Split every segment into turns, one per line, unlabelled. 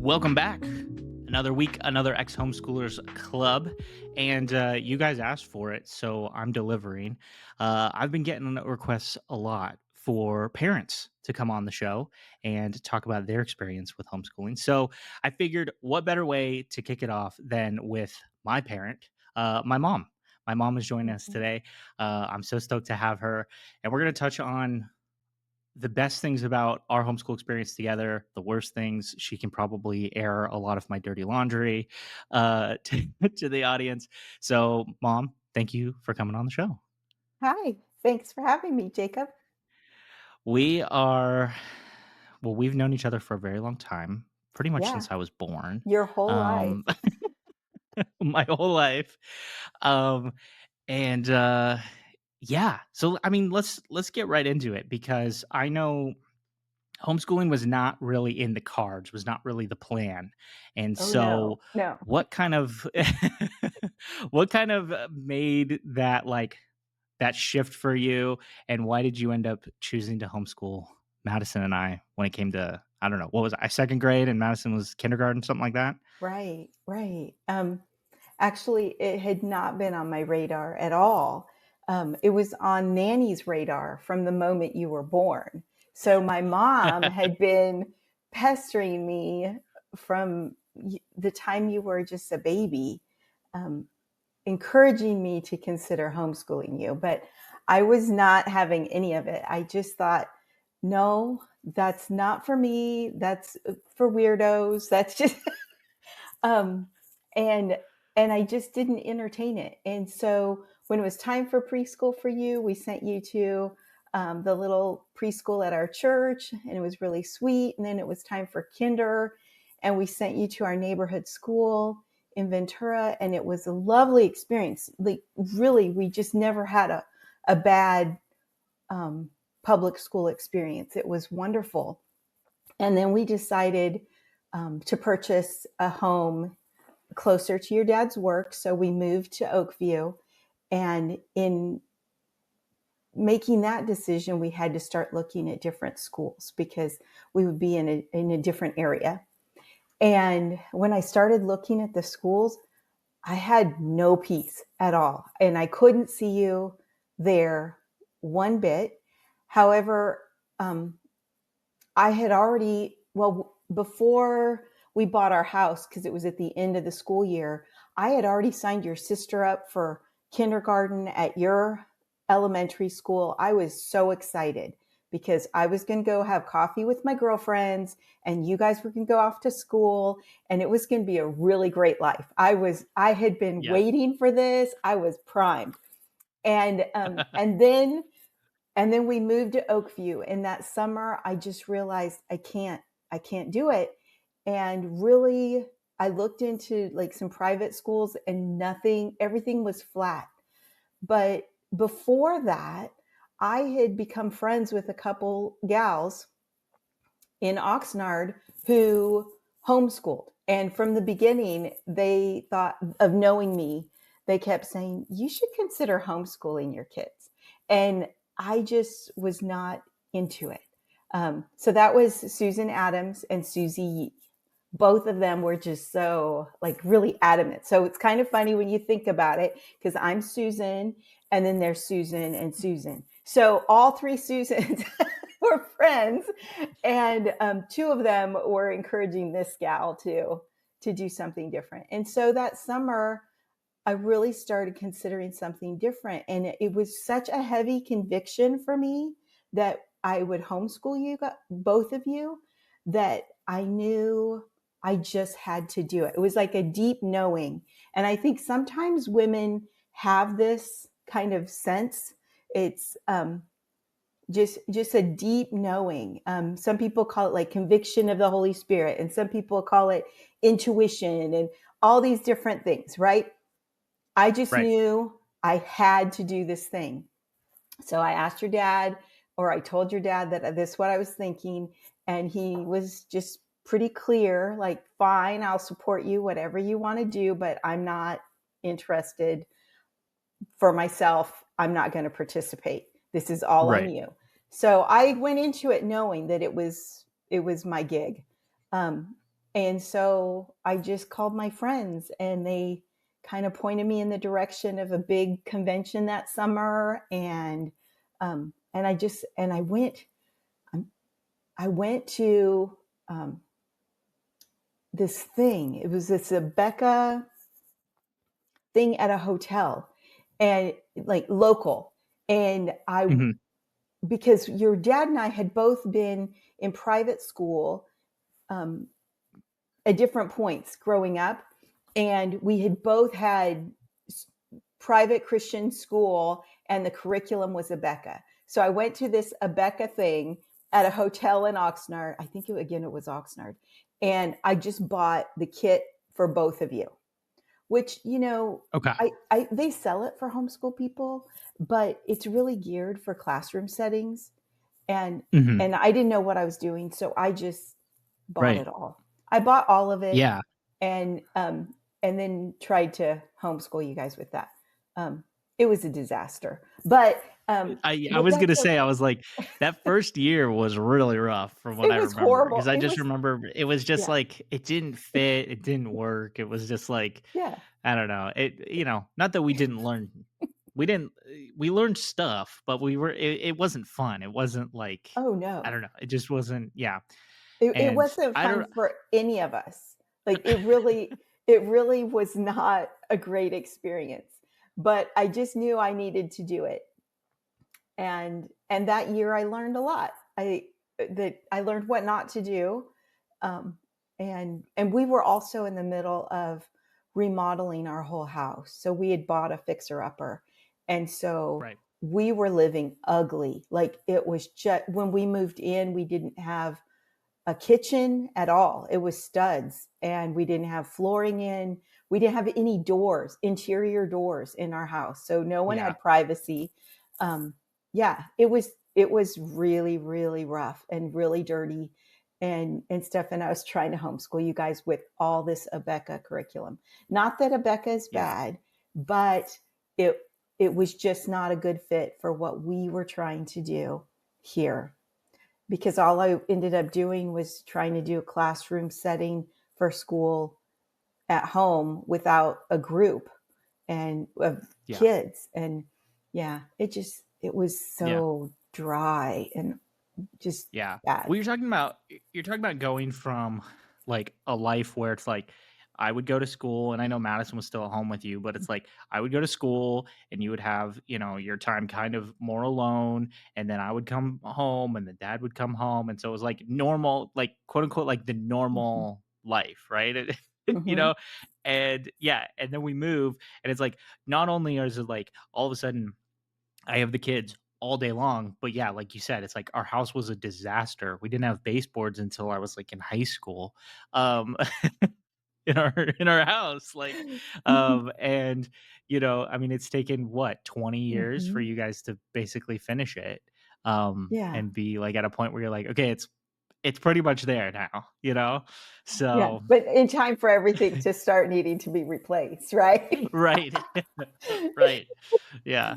Welcome back. Another week, another Ex-Homeschoolers club. And you guys asked for it, so I'm delivering. I've been getting requests a lot for parents to come on the show and talk about their experience with homeschooling. So I figured what better way to kick it off than with my parent, my mom. My mom is joining us
Mhm.
today. I'm so stoked to have her. And we're going to touch on the best things about our homeschool experience together, the worst things. She can probably air a lot of my dirty laundry to the audience. So, mom, thank you for coming on the show.
Hi, thanks for having me, Jacob.
We are, well, we've known each other for a very long time, pretty much
Yeah,
since I was born,
your whole life.
um, my whole life. Um, and yeah, so I mean, let's get right into it because I know homeschooling was not really in the cards, was not really the plan. And
Oh, no,
so
no.
what kind of what kind of made that that shift for you, and why did you end up choosing to homeschool Madison and I when it came to, I don't know, what was I, second grade and Madison was kindergarten, something like that?
Right, right. Actually, it had not been on my radar at all. It was on Nanny's radar from the moment you were born. So my mom had been pestering me from the time you were just a baby, um, encouraging me to consider homeschooling you. But I was not having any of it. I just thought, no, that's not for me. That's for weirdos. That's just um and and I just didn't entertain it. And so when it was time for preschool for you, we sent you to the little preschool at our church, and it was really sweet. And then it was time for kinder, and we sent you to our neighborhood school in Ventura, and it was a lovely experience. Like, really, we just never had a bad um, public school experience. It was wonderful. And then we decided to purchase a home closer to your dad's work. So we moved to Oakview. And in making that decision, we had to start looking at different schools because we would be in a different area. And when I started looking at the schools, I had no peace at all. And I couldn't see you there one bit. However, um, I had already, well, before we bought our house, because it was at the end of the school year, I had already signed your sister up for kindergarten at your elementary school. I was so excited because I was going to go have coffee with my girlfriends, and you guys were going to go off to school, and it was going to be a really great life. I had been
Yes.
waiting for this. I was primed. And then we moved to Oakview. And that summer, I just realized I can't do it. And really, I looked into like some private schools, and everything was flat. But before that, I had become friends with a couple gals in Oxnard who homeschooled. And from the beginning, they thought of knowing me. They kept saying, you should consider homeschooling your kids. And I just was not into it. So that was Susan Adams and Susie Yee. Both of them were just so like really adamant. So it's kind of funny when you think about it, because I'm Susan, and then there's Susan and Susan. So all three Susans were friends, and two of them were encouraging this gal to do something different. And so that summer, I really started considering something different, and it was such a heavy conviction for me that I would homeschool you, both of you, that I knew I just had to do it. It was like a deep knowing, and I think sometimes women have this kind of sense. It's just a deep knowing. Some people call it like conviction of the Holy Spirit, and some people call it intuition, and all these different things, right? I just
Right.
knew I had to do this thing. So I asked your dad, or I told your dad that this is what I was thinking, and he was just pretty clear, like, fine, I'll support you, whatever you want to do, but I'm not interested for myself. I'm not going to participate. This is all on
Right.
you. So I went into it knowing that it was my gig. Um, And so I just called my friends and they kind of pointed me in the direction of a big convention that summer. And I went, I went to this thing. It was this Becca thing at a hotel and like local. And
Mhm.
because your dad and I had both been in private school um, at different points growing up. And we had both had private Christian school, and the curriculum was Abeka. So I went to this Abeka thing at a hotel in Oxnard. I think it was Oxnard. And I just bought the kit for both of you, which,
Okay.
they sell it for homeschool people, but it's really geared for classroom settings. And
Mhm.
and I didn't know what I was doing, so I just bought
Right.
it all. I bought all of it,
Yeah.
and then tried to homeschool you guys with that. Um, it was a disaster, but
I
but
was gonna
that's
say, I
okay.
was like, that first year was really rough from what
It
I
was
remember,
horrible.
because I
It
just
was
remember it was just
yeah,
like, it didn't fit, it didn't work, it was just like,
yeah.
I don't know, not that we didn't learn, we didn't we learned stuff, but it wasn't fun, it wasn't like,
Oh
I
no,
don't know, it just wasn't, yeah,
it
and
wasn't
I don't
fun for any of us. Like it really was not a great experience. But I just knew I needed to do it. And that year I learned a lot. I learned what not to do. um, and we were also in the middle of remodeling our whole house, so we had bought a fixer upper, and so
right,
we were living ugly. Like, it was just when we moved in, we didn't have a kitchen at all. It was studs, and we didn't have flooring in. We didn't have any doors, interior doors in our house, so no one
yeah,
had privacy. Um, yeah, it was really really rough and really dirty and stuff. And I was trying to homeschool you guys with all this Abeka curriculum. Not that Abeka is
yeah,
bad, but it it was just not a good fit for what we were trying to do here, because all I ended up doing was trying to do a classroom setting for school at home without a group and of
yeah,
kids. And yeah, it was
yeah.
so dry and just
Yeah.
bad.
Well, you're talking about going from, like, a life where it's like, I would go to school, and I know Madison was still at home with you, but it's like, I would go to school and you would have, your time kind of more alone, and then I would come home and the dad would come home, and so it was like normal, like, quote unquote, like the
Mhm.
normal life, right? You
Mhm.
know? And yeah, and then we move, and it's like, not only is it like all of a sudden I have the kids all day long, but yeah, like you said, it's like our house was a disaster. We didn't have baseboards until I was like in high school. Um in our house, like, and I mean, it's taken what, 20 years for
Mhm.
you guys to basically finish it,
Yeah.
and be like at a point where you're like, okay, it's pretty much there now.
Yeah.
So
But in time for everything to start needing to be replaced, right?
right. Right. Yeah.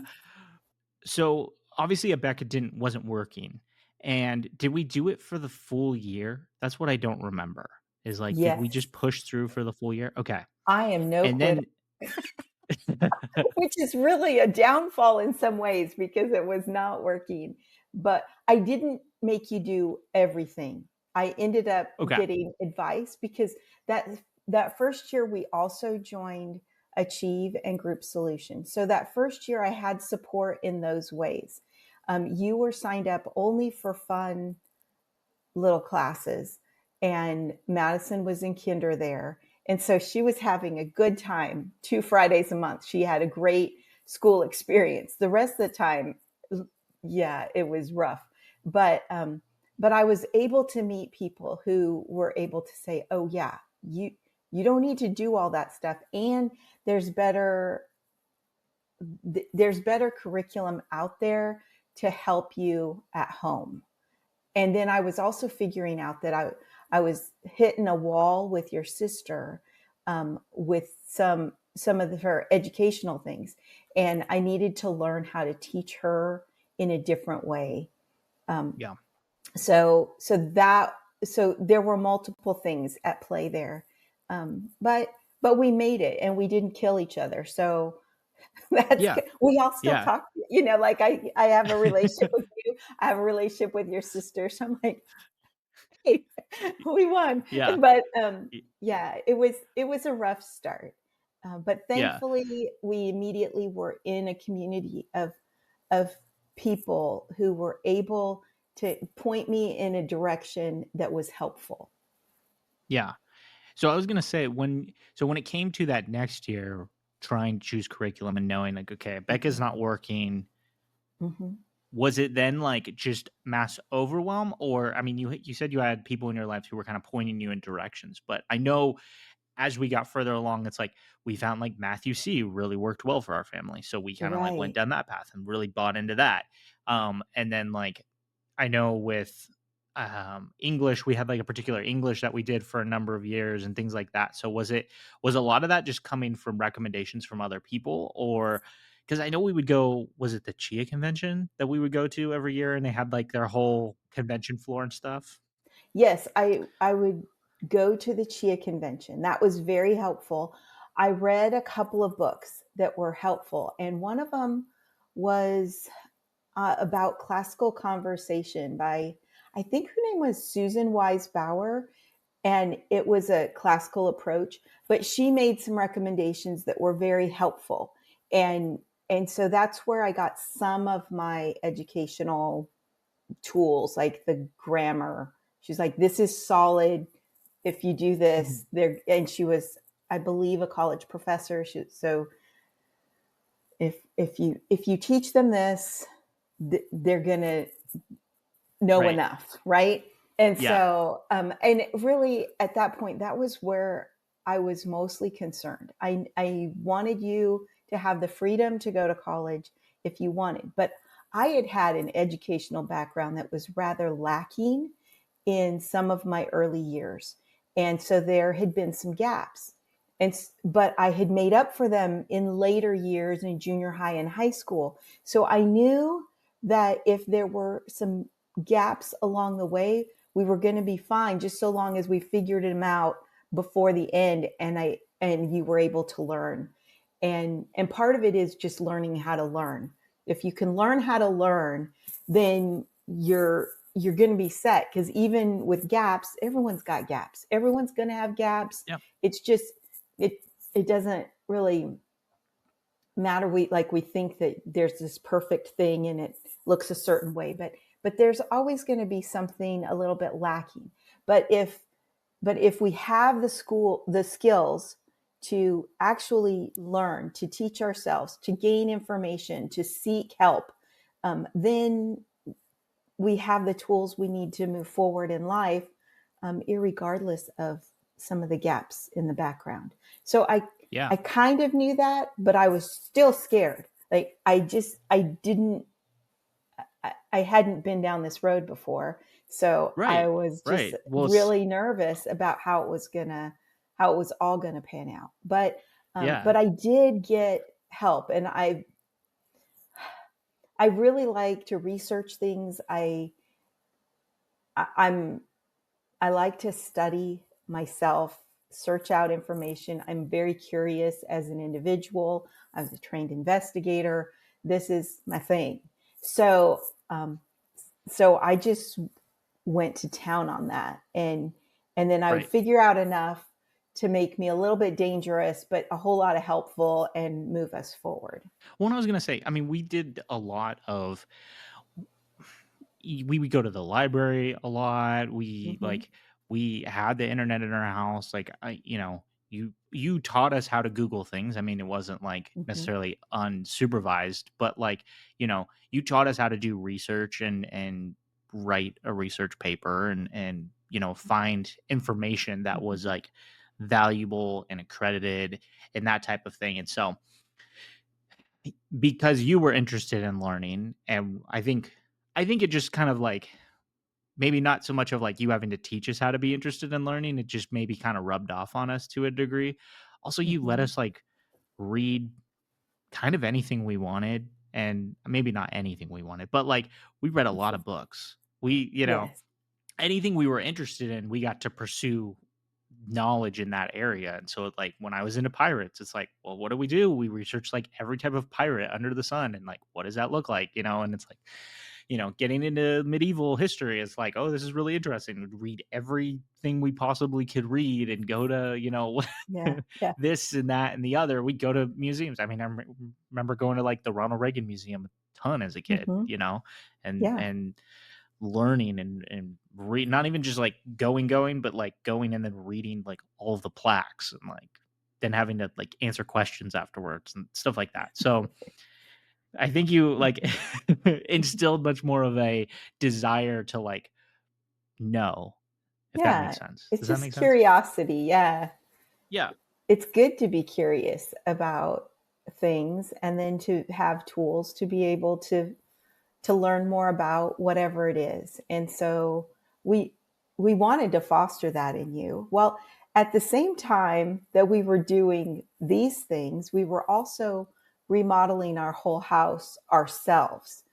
So obviously Abeka didn't wasn't working. And did we do it for the full year? That's what I don't remember. Is like, did we
Yes.
just push through for the full year? Okay.
I am no
And
quitter.
then
Which is really a downfall in some ways because it was not working. But I didn't make you do everything. I ended up
okay.
getting advice because that first year we also joined Achieve and Group Solutions. So that first year I had support in those ways. You were signed up only for fun little classes, and Madison was in kinder there. And so she was having a good time 2 Fridays a month. She had a great school experience. The rest of the time, yeah, it was rough. But I was able to meet people who were able to say, "Oh yeah, you don't need to do all that stuff, and there's better there's better curriculum out there to help you at home." And then I was also figuring out that I was hitting a wall with your sister, with some of her educational things, and I needed to learn how to teach her in a different way. Um,
Yeah.
so that. so there were multiple things at play there. But we made it and we didn't kill each other. So that's
Yeah.
good. We all still
Yeah.
talk, like I have a relationship with you. I have a relationship with your sister. So I'm like, hey, we won.
Yeah.
But
y-
yeah, it was a rough start. But
Yeah.
thankfully, we immediately were in a community of people who were able to point me in a direction that was helpful.
Yeah. So I was gonna say when it came to that next year, trying to choose curriculum and knowing like, okay, Becca's
Mhm,
not working,
mhm.
was it then like just mass overwhelm? Or I mean, you said you had people in your life who were kind of pointing you in directions, but I know as we got further along, it's like we found like Matthew C really worked well for our family. So we kind of like went
Right.
down that path and really bought into that. And then like I know with English, we had like a particular English that we did for a number of years and things like that. So was a lot of that just coming from recommendations from other people, or because I know we would go, was it the Chia convention that we would go to every year and they had like their whole convention floor and stuff?
Yes, I would go to the Chia convention. That was very helpful. I read a couple of books that were helpful, and one of them was about classical conversation by, I think her name was Susan Wise Bauer, and it was a classical approach, but she made some recommendations that were very helpful. And and so that's where I got some of my educational tools, like the grammar. She's like, this is solid. If you do
Mhm.
this, there. And she was, I believe, a college professor. So if you teach them this, they're gonna know
Right.
enough, right? And
Yeah.
so, and really at that point, that was where I was mostly concerned. I wanted you to have the freedom to go to college if you wanted, but I had had an educational background that was rather lacking in some of my early years. And so there had been some gaps. But I had made up for them in later years in junior high and high school. So I knew that if there were some gaps along the way, we were going to be fine just so long as we figured them out before the end and you were able to learn. And part of it is just learning how to learn. If you can learn how to learn, then you're going to be set, because even with gaps, everyone's got gaps. Everyone's going to have gaps.
Yeah.
It's just it it doesn't really matter. We think that there's this perfect thing and it looks a certain way, but there's always going to be something a little bit lacking. But if we have the skills to actually learn, to teach ourselves, to gain information, to seek help, then we have the tools we need to move forward in life, irregardless of some of the gaps in the background. So
Yeah.
I kind of knew that, but I was still scared. Like I didn't, I hadn't been down this road before, so I
Right.
was just
Right. Well,
really nervous about how it was all gonna pan out. But
yeah.
I did get help, and I really like to research things. I'm I like to study myself, search out information. I'm very curious as an individual. I was a trained investigator. This is my thing. So, so I just went to town on that, and then I would
Right.
figure out enough to make me a little bit dangerous, but a whole lot of helpful and move us forward.
Well, and I was gonna say, I mean, we did a lot of we would go to the library a lot.
Hmm.
We had the internet in our house. Like you taught us how to Google things. I mean, it wasn't like
Hmm.
necessarily unsupervised, but like, you taught us how to do research and write a research paper and find information that
Hmm.
was like valuable and accredited and that type of thing. And so because you were interested in learning, and I think it just kind of like maybe not so much of like you having to teach us how to be interested in learning, it just maybe kind of rubbed off on us to a degree. Also, you let
Hmm.
us like read kind of anything we wanted, and maybe not anything we wanted, but like we read a lot of books. We,
Yes.
anything we were interested in, we got to pursue knowledge in that area. And so like when I was into pirates, it's like, well, what do? We researched like every type of pirate under the sun and like what does that look like, and it's like, getting into medieval history is like, oh, this is really interesting. We'd read everything we possibly could read and go to,
Yeah, yeah.
this and that and the other. We'd go to museums. I mean, remember going to like the Ronald Reagan Museum a ton as a kid,
Mhm.
and
Yeah,
learning and read, not even just like going, but like going and then reading like all of the plaques and like then having to like answer questions afterwards and stuff like that. So I think you like instilled much more of a desire to like know, if that
yeah.
makes sense.
It's
Does that
just
make sense?
curiosity, yeah.
Yeah.
It's good to be curious about things and then to have tools to be able to learn more about whatever it is. And so we we wanted to foster that in you. Well, at the same time that we were doing these things, we were also remodeling our whole house ourselves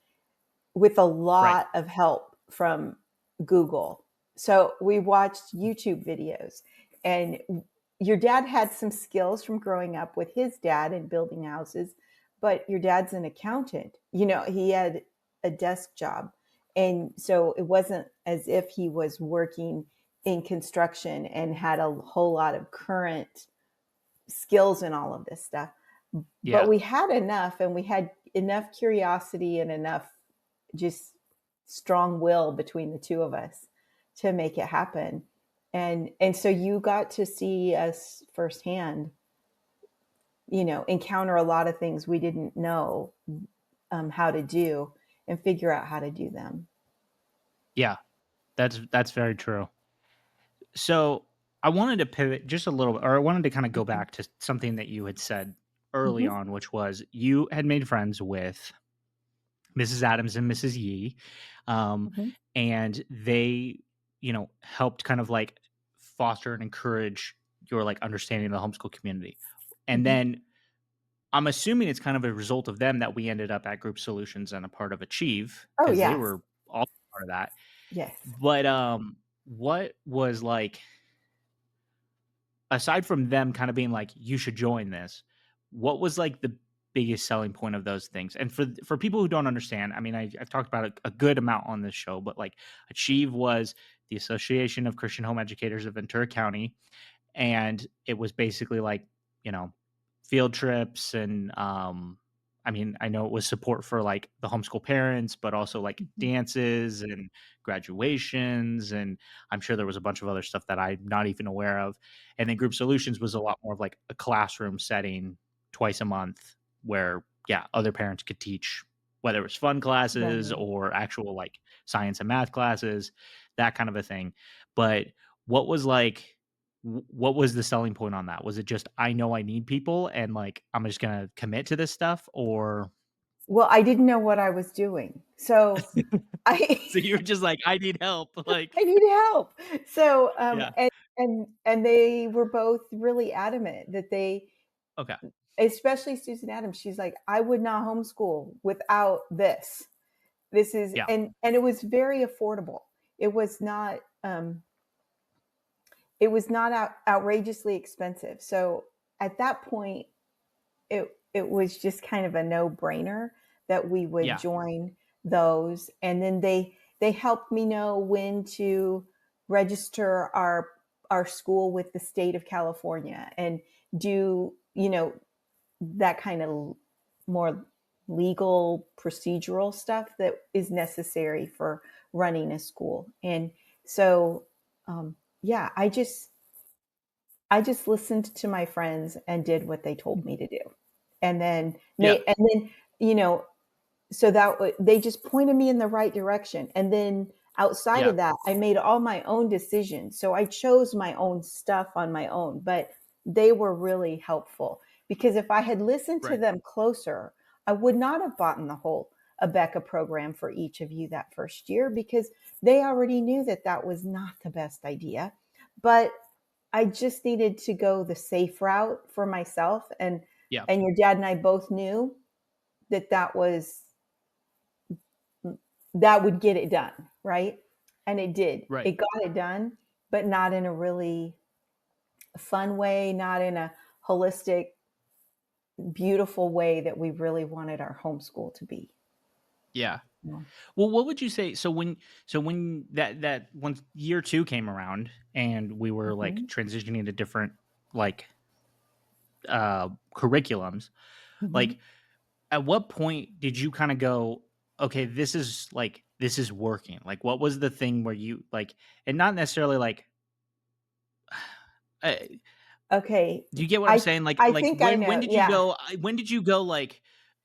with a
Right.
lot of help from Google. So we watched YouTube videos, and your dad had some skills from growing up with his dad and building houses, but your dad's an accountant. He had a desk job. And so it wasn't as if he was working in construction and had a whole lot of current skills in all of this stuff. But
Yeah.
we had enough, and we had enough curiosity and enough just strong will between the two of us to make it happen. And so you got to see us firsthand, encounter a lot of things we didn't know how to do and figure out how to do them.
Yeah. That's very true. So I wanted to pivot just a little, or I wanted to kind of go
Mhm.
back to something that you had said early
Mhm.
on, which was you had made friends with Mrs. Adams and Mrs. Yee, um,
Mhm.
and they, helped kind of like foster and encourage your like understanding of the homeschool community. And
Mhm.
then I'm assuming it's kind of a result of them that we ended up at Group Solutions and a part of Achieve
Oh,
because they
yes.
were all part of that.
Yes.
But what was like aside from them kind of being like, "You should join this," what was, like, the biggest selling point of those things? And for people who don't understand, I mean, I've talked about a good amount on this show, but, like, Achieve was the Association of Christian Home Educators of Ventura County, and it was basically like, you know, field trips and I mean, I know it was support for like the homeschool parents, but also like
Mhm.
dances and graduations and I'm sure there was a bunch of other stuff that I'm not even aware of. And then group solutions was a lot more of like a classroom setting twice a month where yeah, other parents could teach whether it was fun classes
Right.
or actual like science and math classes, that kind of a thing. But what was like what was the selling point on that? Was it just, "I know I need people and, like, I'm just gonna commit to this stuff," or
Well, I didn't know what I was doing. So I
so you were just like, "I need help," like
I need help. So,
yeah,
and they were both really adamant that they,
okay,
especially Susan Adams, she's like, "I would not homeschool without this. This is,"
yeah,
and it was very affordable. It was not, it was not outrageously expensive. So at that point, it was just kind of a no-brainer that we would
yeah,
join those. And then they helped me know when to register our school with the state of California and do, that kind of more legal procedural stuff that is necessary for running a school. And so yeah, I just listened to my friends and did what they told me to do. And then
yeah,
you know, so they just pointed me in the right direction. And then outside
yeah,
of that, I made all my own decisions. So I chose my own stuff on my own, but they were really helpful because if I had listened to
right,
them closer, I would not have bought the whole Abeka program for each of you that first year because they already knew that that was not the best idea. But I just needed to go the safe route for myself,
yeah,
and your dad and I both knew that that would get it done, right? and it did.
Right.
It got it done, but not in a really fun way, not in a holistic, beautiful way that we really wanted our homeschool to be.
Yeah.
Yeah.
Well, what would you say so when that once year 2 came around and we were, like,
Mhm.
transitioning to different, like, curriculums,
Mhm.
like, at what point did you kinda go, "Okay, this is working?" Like, what was the thing where you, like, and not necessarily, like, uh,
Okay.
do you get what I'm
I
saying?
I
Like,
think I know. Yeah.
when did you go, like,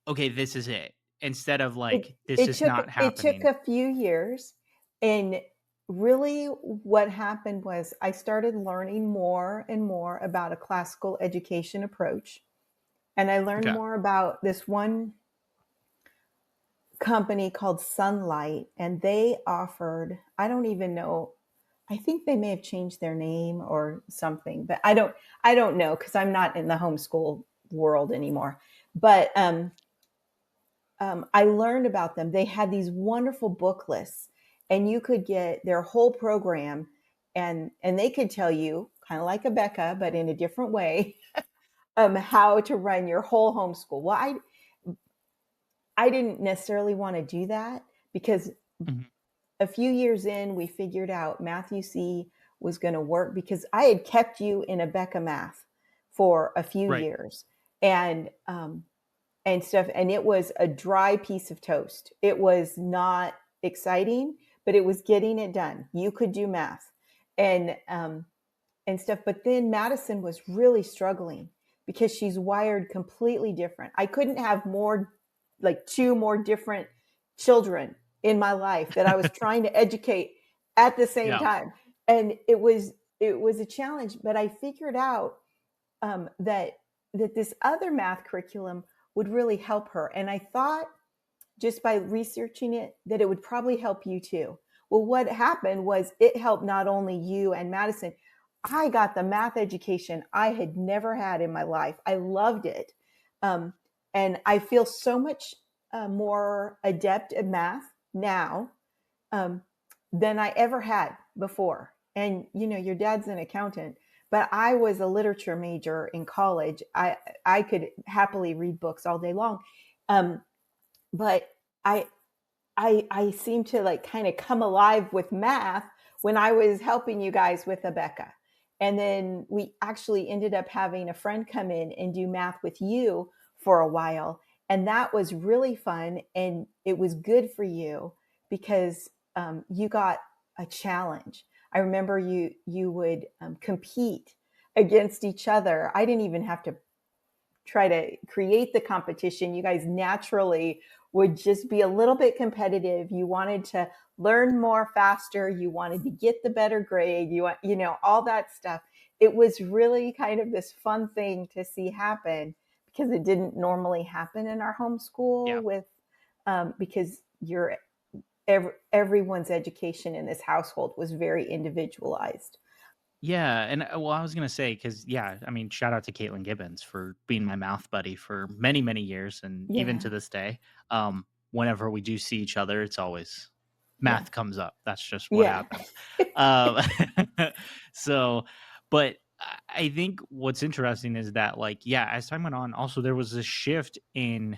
"Okay, this is it," instead of,
It
like, "This
it
is
took
not
it took
happening?"
a few years, and really what happened was I started learning more and more about a classical education approach, and I learned
Okay.
more about this one company called Sunlight, and they offered, I don't even know, I think they may have changed their name or something, but I don't know because I'm not in the homeschool world anymore. But I learned about them. They had these wonderful book lists, and you could get their whole program, and they could tell you, kind of like a Becca, but in a different way, how to run your whole homeschool. Well, I didn't necessarily want to do that because
Mhm.
a few years in, we figured out Matthew C was going to work because I had kept you in a Becca math for a few
Right.
years, and stuff, and it was a dry piece of toast. It was not exciting, but it was getting it done. You could do math, and stuff. But then Madison was really struggling because she's wired completely different. I couldn't have more, like two more different children in my life that I was trying to educate at the same
Yeah.
time. And it was a challenge, but I figured out that this other math curriculum would really help her. And I thought just by researching it that it would probably help you too. Well, what happened was it helped not only you and Madison. I got the math education I had never had in my life. I loved it. Um, and I feel so much more adept at math now um, than I ever had before. And your dad's an accountant, but I was a literature major in college. I could happily read books all day long. Um, but I I seem to like kind of come alive with math when I was helping you guys with Abeka. And then we actually ended up having a friend come in and do math with you for a while. And that was really fun. And it was good for you because you got a challenge. I remember you would compete against each other. I didn't even have to try to create the competition. You guys naturally would just be a little bit competitive. You wanted to learn more faster. You wanted to get the better grade. All that stuff. It was really kind of this fun thing to see happen because it didn't normally happen in our homeschool
Yeah.
with, because everyone's education in this household was very individualized.
Yeah, and, well, I was gonna say because yeah, I mean, shout out to Caitlin Gibbons for being my mouth buddy for many, many years, and even to
Yeah.
this day, whenever we do see each other, it's always
Yeah.
math comes up. That's just what
Yeah.
happens. Um, so, but I think what's interesting is that, like, yeah, as time went on, also there was a shift in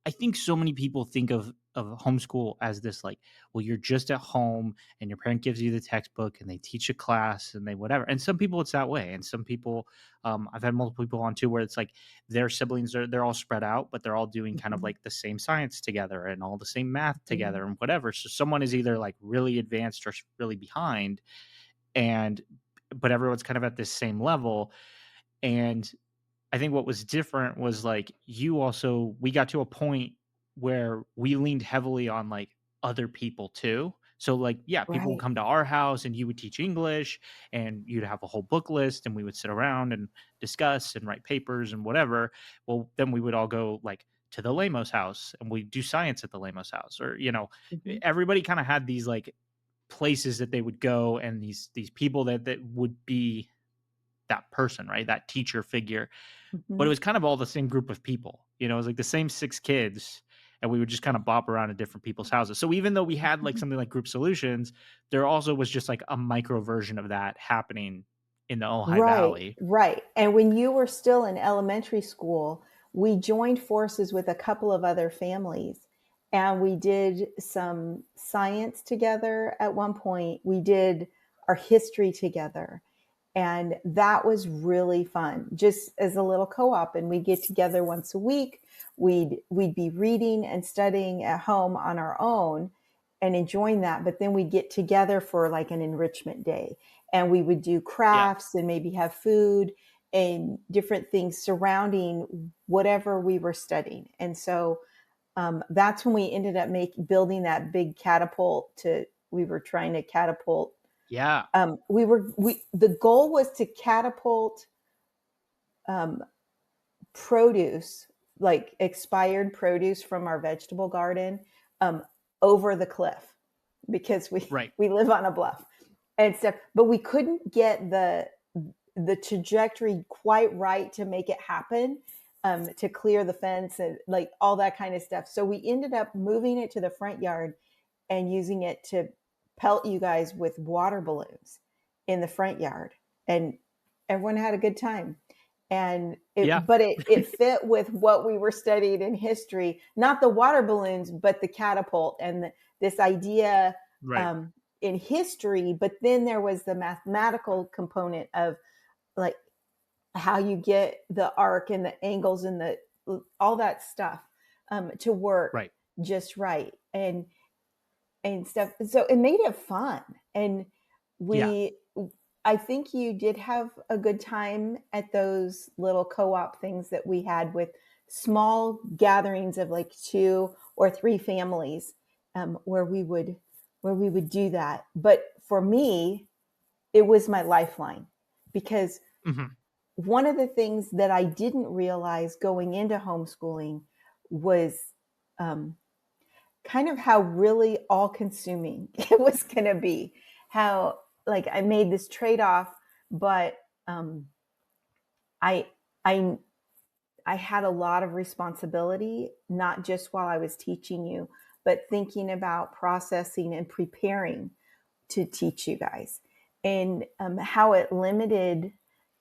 I think so many people think of homeschool as this like, well, you're just at home and your parent gives you the textbook and they teach a class and they whatever. And some people it's that way, and some people, I've had multiple people on too where it's like their siblings are they're all spread out, but they're all doing kind of
Mhm.
like the same science together and all the same math
Mhm.
together and whatever. So someone is either like really advanced or really behind, and but everyone's kind of at this same level. And I think what was different was like you also we got to a point where we leaned heavily on like other people too. So like yeah, people would
Right.
come to our house and you would teach English and you'd have a whole book list and we would sit around and discuss and write papers and whatever. Well, then we would all go like to the Lamos house and we do science at the Lamos house or
Mhm.
everybody kind of had these like places that they would go and these people that would be that person, right? That teacher figure, but it
Mhm.
was kind of all the same group of people. It was like the same 6 kids, and we would just kind of bop around at different people's houses. So even though we had like
Mhm.
something like group solutions, there also was just like a micro version of that happening in the Ojai
Right,
Valley.
right. And when you were still in elementary school, we joined forces with a couple of other families and we did some science together at one point. We did our history together. And that was really fun, just as a little co-op. And we'd get together once a week. We'd be reading and studying at home on our own and enjoying that. But then we'd get together for like an enrichment day and we would do
Yeah.
crafts and maybe have food and different things surrounding whatever we were studying. And so that's when we ended up building that big catapult to we were trying to catapult
Yeah.
we the goal was to catapult um, produce, like expired produce from our vegetable garden, um, over the cliff because we
Right.
we live on a bluff and stuff. But we couldn't get the trajectory quite right to make it happen, to clear the fence and like all that kind of stuff. So we ended up moving it to the front yard and using it to pelt you guys with water balloons in the front yard. And everyone had a good time. And
Yeah.
it fit with what we were studying in history, not the water balloons, but the catapult and this idea
Right.
um, in history. But then there was the mathematical component of like how you get the arc and the angles and the all that stuff to work
Right.
just right and stuff. So it made it fun. And
Yeah.
we, I think you did have a good time at those little co op things that we had with small gatherings of like two or three families where we would do that. But for me, it was my lifeline because
Mhm.
one of the things that I didn't realize going into homeschooling was um, kind of how really all consuming it was going to be. How, like, I made this trade off, but um, I, I, I had a lot of responsibility, not just while I was teaching you, but thinking about processing and preparing to teach you guys and how it limited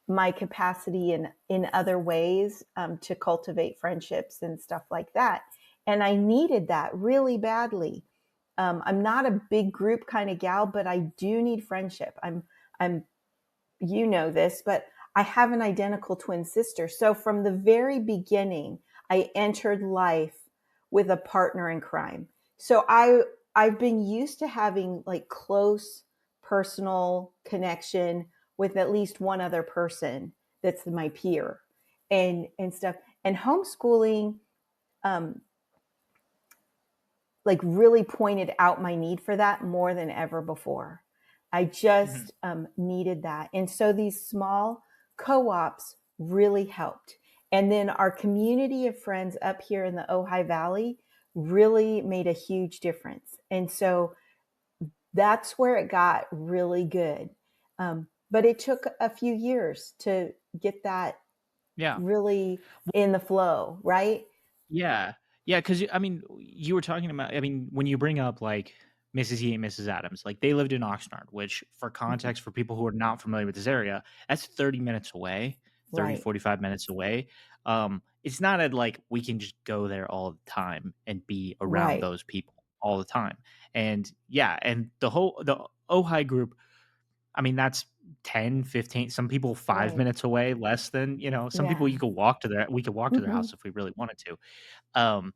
my capacity in other ways to cultivate friendships and stuff like that. And I needed that really badly. I'm not a big group kind of gal, but I do need friendship. I'm you know this, but I have an identical twin sister. So from the very beginning, I entered life with a partner in crime. So I've been used to having like close personal connection with at least one other person that's my peer and stuff. And homeschooling um, like really pointed out my need for that more than ever before. I
Mhm.
just needed that. And so these small co ops really helped. And then our community of friends up here in the Ojai Valley really made a huge difference. And so that's where it got really good. But it took a few years to get that
Yeah.
really in the flow, right?
Yeah. Yeah, because I mean, you were talking about I mean, when you bring up, like, Mrs. E and Mrs. Adams, like, they lived in Oxnard, which, for
Mhm.
context, for people who are not familiar with this area, that's 30 minutes away, 30
Right,
45 minutes away. It's not a, like, we can just go there all the time and be around
right,
those people all the time. And, yeah, and the Ojai group, I mean, that's 10, 15. Some people 5
right.
minutes away, less than, some people
Yeah.
you could walk to their we could walk to their
Mhm.
house if we really wanted to. Um,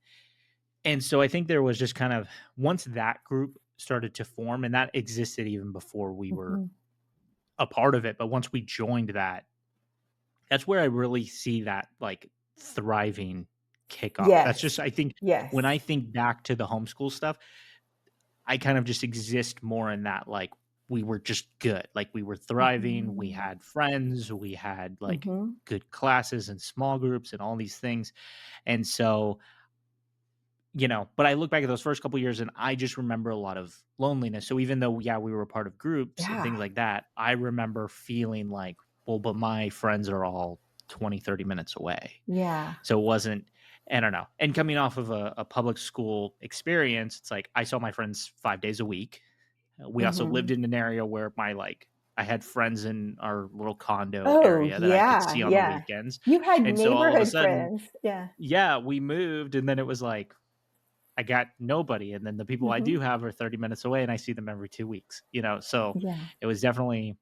and so I think there was just kind of once that group started to form, and that existed even before we were
Mhm.
a part of it, but once we joined that, that's where I really see that like thriving kickoff. That's
Yes.
just I think when I
Yes.
think back to the homeschool stuff, I kind of just exist more in that like we were just good. Like we were thriving, we
Mhm.
had friends, we had like
Mhm.
good classes and small groups and all these things. And so but I look back at those first couple years and I just remember a lot of loneliness. So even though, yeah, we were a part of groups and things
Yeah.
like that, I remember feeling like, well, but my friends are all 20, 30 minutes away.
Yeah.
So it wasn't, I don't know. And coming off of a public school experience, it's like I saw my friends 5 days a week. We also lived
Mhm.
in an area where I had friends in our little condo
Oh,
area that I could
yeah,
see on the
yeah.
weekends.
You had
And so all of a
neighborhood
sudden,
friends. Yeah.
yeah, we moved and then it was like I got nobody. And then the people I
Mhm.
do have are 30 minutes away and I see them every 2 weeks, So
Yeah.
it was definitely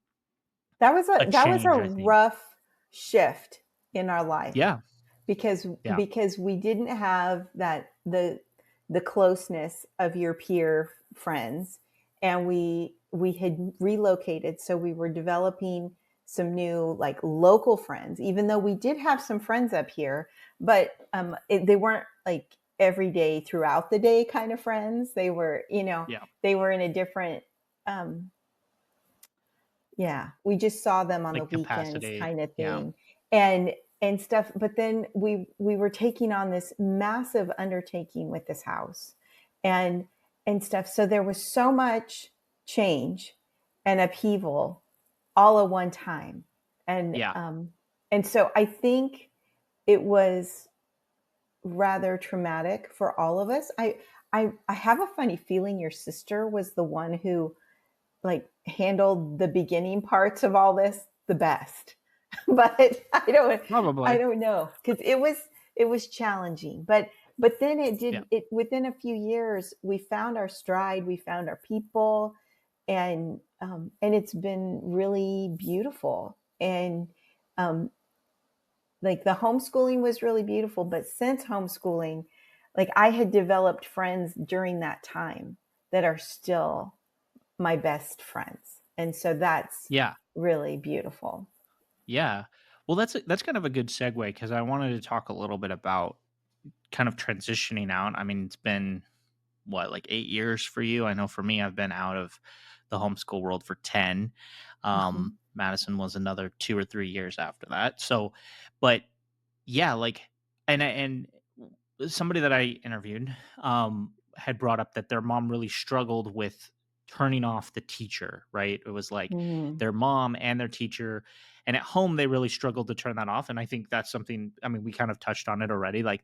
a
That was a
change, I think.
rough shift in our life
Yeah.
because
Yeah.
because we didn't have the closeness of your peer friends, and we had relocated, so we were developing some new like local friends, even though we did have some friends up here, but they weren't like every day throughout the day kind of friends. They were,
Yeah.
they were in a different um, yeah, we just saw them on the
Like
weekends
capacity.
kind of
Yeah.
thing, and stuff, but then we were taking on this massive undertaking with this house and stuff. So there was so much change and upheaval all at one time. And
Yeah.
so I think it was rather traumatic for all of us. I have a funny feeling your sister was the one who like handled the beginning parts of all this the best. But I
Probably.
don't know because it was challenging. But then
Yeah.
it within a few years we found our stride, we found our people, and it's been really beautiful. And um, like the homeschooling was really beautiful, but since homeschooling, like I had developed friends during that time that are still my best friends. And so that's
Yeah.
really beautiful.
Yeah. Well, that's kind of a good segue because I wanted to talk a little bit about kind of transitioning out. I mean, it's been what, like 8 years for you? I know for me, I've been out of the homeschool world for 10.
Mhm.
Madison was another 2 or 3 years after that. So, but yeah, like, and somebody that I interviewed had brought up that their mom really struggled with turning off the teacher, right? It was like
Mhm.
their mom and their teacher, and at home they really struggled to turn that off. And I think that's something, I mean, we kind of touched on it already. Like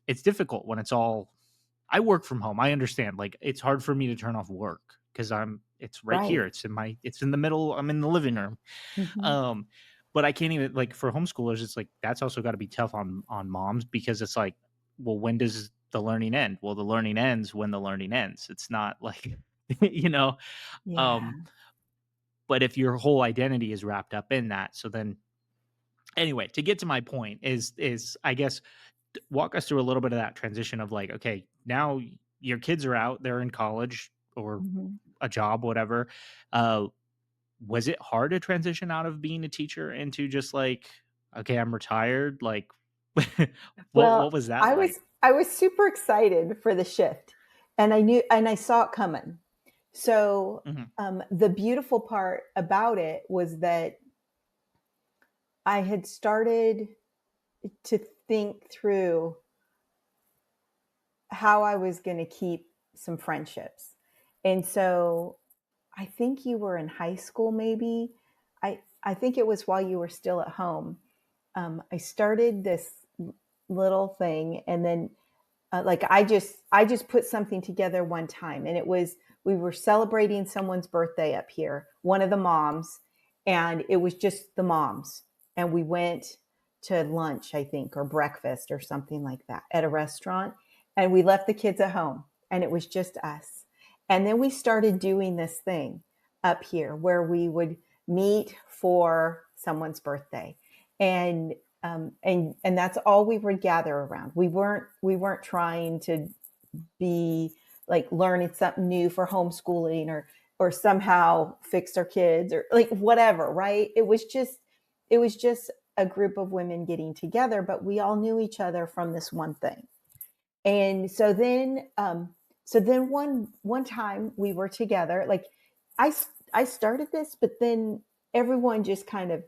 it's difficult when it's all I work from home. I understand. Like it's hard for me to turn off work because it's right here.
Right.
It's in the middle. I'm in the living room.
Mhm.
Um, but I can't even like for homeschoolers, it's like that's also got to be tough on moms because it's like, well, when does the learning end? Well, the learning ends when the learning ends. It's not like you know, um,
Yeah.
but if your whole identity is wrapped up in that, so then anyway, to get to my point is I guess walk us through a little bit of that transition of like, okay, now your kids are out, they're in college or
Mhm.
a job, whatever. Uh, was it hard to transition out of being a teacher into just like, okay, I'm retired? Like, what
Well,
was that like?
I was super excited for the shift, and I saw it coming. So,
Mhm.
the beautiful part about it was that I had started to think through how I was going to keep some friendships. And so I think you were in high school, maybe. I think it was while you were still at home. I started this little thing, and then like I just put something together one time, and it was we were celebrating someone's birthday up here, one of the moms, and it was just the moms, and we went to lunch, I think, or breakfast or something like that at a restaurant, and we left the kids at home, and it was just us. And then we started doing this thing up here where we would meet for someone's birthday, and and that's all we would gather around. We weren't trying to be like learning something new for homeschooling or somehow fix our kids or like whatever, right? It was just a group of women getting together, but we all knew each other from this one thing. And so then one time we were together, like I I started this, but then everyone just kind of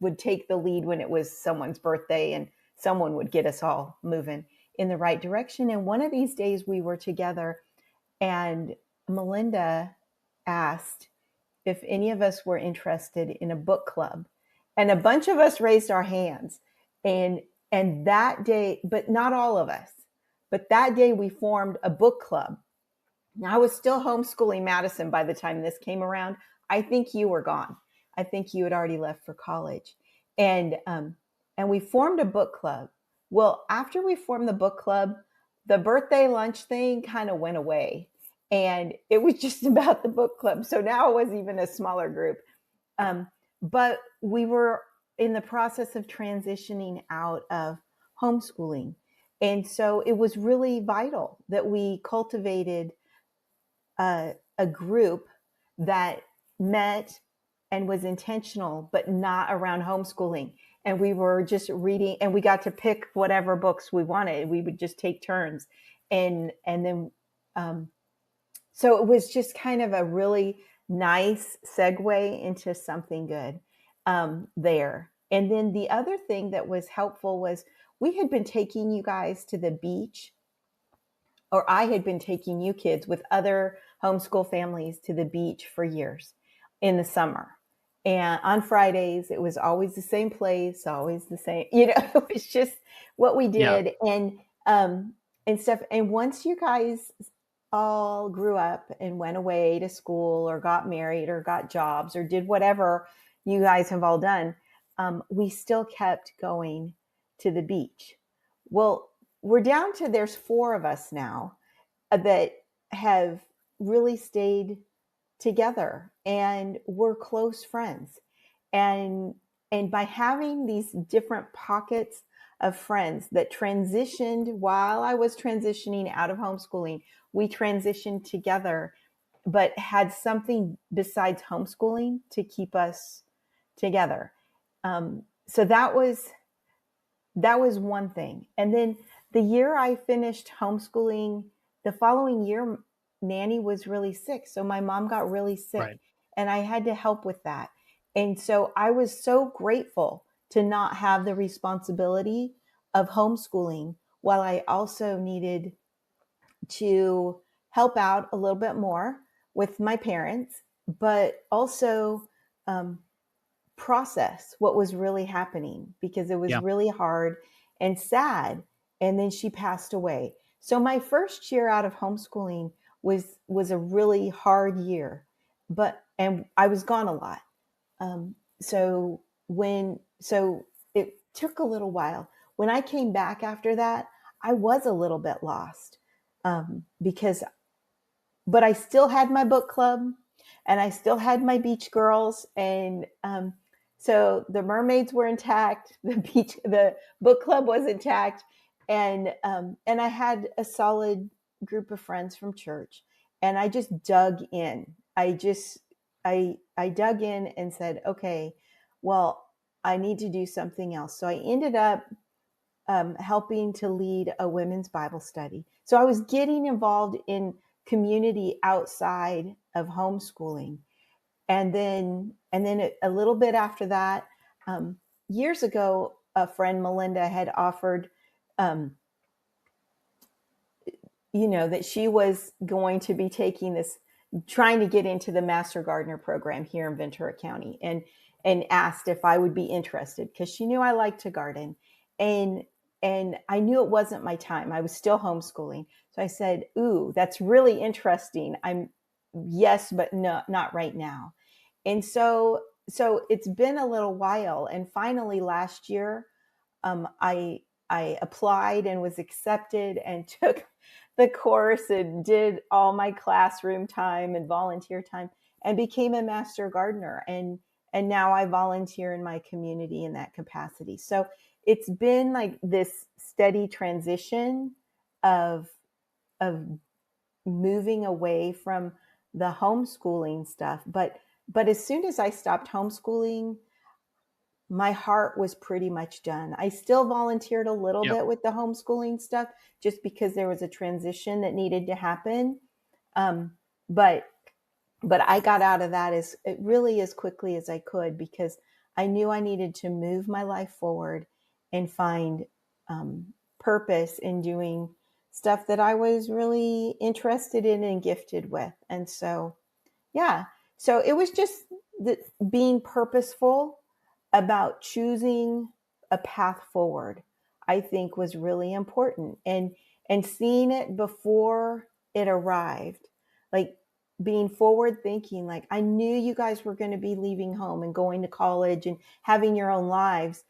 would take the lead when it was someone's birthday and someone would get us all moving in the right direction. And one of these days we were together and Melinda asked if any of us were interested in a book club. And a bunch of us raised our hands. And And that day, but not all of us, but that day we formed a book club. Now, I was still homeschooling Madison by the time this came around. I think you were gone. I think you had already left for college. And we formed a book club. Well, after we formed the book club, the birthday lunch thing kind of went away. And it was just about the book club. So now it was even a smaller group. Um, but we were in the process of transitioning out of homeschooling. And so it was really vital that we cultivated a group that met and was intentional, but not around homeschooling. And we were just reading, and we got to pick whatever books we wanted. We would just take turns, and then so it was just kind of a really nice segue into something good there. And then the other thing that was helpful was we had been taking you guys to the beach, or I had been taking you kids with other homeschool families to the beach for years in the summer. And on Fridays, it was always the same place, always the same, it was just what we
Yeah.
did. And stuff. And once you guys all grew up and went away to school or got married or got jobs or did whatever you guys have all done, we still kept going to the beach. Well, we're down to there's 4 of us now that have really stayed together and we're close friends. And by having these different pockets of friends that transitioned while I was transitioning out of homeschooling, we transitioned together, but had something besides homeschooling to keep us together. So that was one thing. And then the year I finished homeschooling, the following year, Nanny was really sick. So my mom got really sick
Right.
and I had to help with that. And so I was so grateful to not have the responsibility of homeschooling while I also needed to help out a little bit more with my parents, but also um, process what was really happening because it was
Yeah.
really hard and sad. And then she passed away. So my first year out of homeschooling was a really hard year, and I was gone a lot. So it took a little while. When I came back after that, I was a little bit lost because but I still had my book club and I still had my beach girls. And so the mermaids were intact, the book club was intact. And I had a solid group of friends from church. And I just dug in. I dug in and said, okay, well, I need to do something else. So I ended up helping to lead a women's Bible study. So I was getting involved in community outside of homeschooling. And then a little bit after that, um, years ago, a friend, Melinda, had offered, um, that she was going to be taking this, trying to get into the Master Gardener program here in Ventura County, and asked if I would be interested because she knew I liked to garden. And and I knew it wasn't my time. I was still homeschooling. So I said, "Ooh, that's really interesting. I'm yes, but no, not right now." And so it's been a little while. And finally last year, I applied and was accepted and took the course and did all my classroom time and volunteer time and became a master gardener. And now I volunteer in my community in that capacity. So it's been like this steady transition of of moving away from the homeschooling stuff. But as soon as I stopped homeschooling, my heart was pretty much done. I still volunteered a little
Yep.
bit with the homeschooling stuff just because there was a transition that needed to happen. Um, but but I got out of that as quickly as I could because I knew I needed to move my life forward and find purpose in doing stuff that I was really interested in and gifted with. And so, yeah, so it was just being purposeful about choosing a path forward. I think was really important, and seeing it before it arrived, like being forward thinking, like I knew you guys were going to be leaving home and going to college and having your own lives,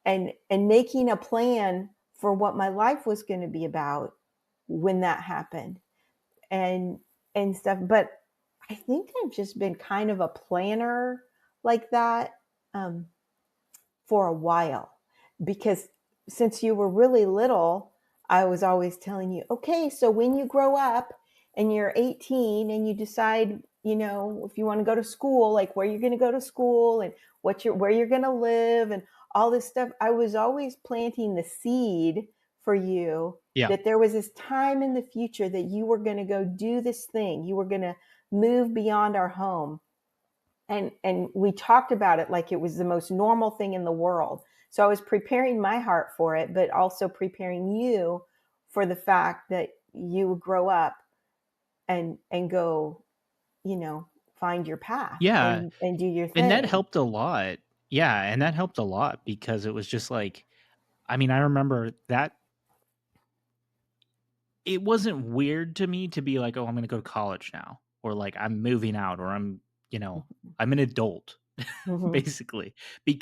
and making a plan for what my life was going to be about when that happened, and and stuff. But I think I've just been kind of a planner like that, um, for a while, because since you were really little, I was always telling you, okay, so when you grow up and you're 18 and you decide, if you want to go to school, like where you're going to go to school and where you're going to live and all this stuff, I was always planting the seed for you
Yeah.
that there was this time in the future that you were going to go do this thing. You were going to move beyond our home, and we talked about it like it was the most normal thing in the world. So I was preparing my heart for it, but also preparing you for the fact that you would grow up and go, find your path
Yeah,
and do your
and that
thing.
helped a lot. Yeah, and that helped a lot because it was just like, I mean, I remember that it wasn't weird to me to be like, "Oh, I'm gonna go to college now," or like, "I'm moving out," or you know, I'm an adult,
Mm-hmm.
basically,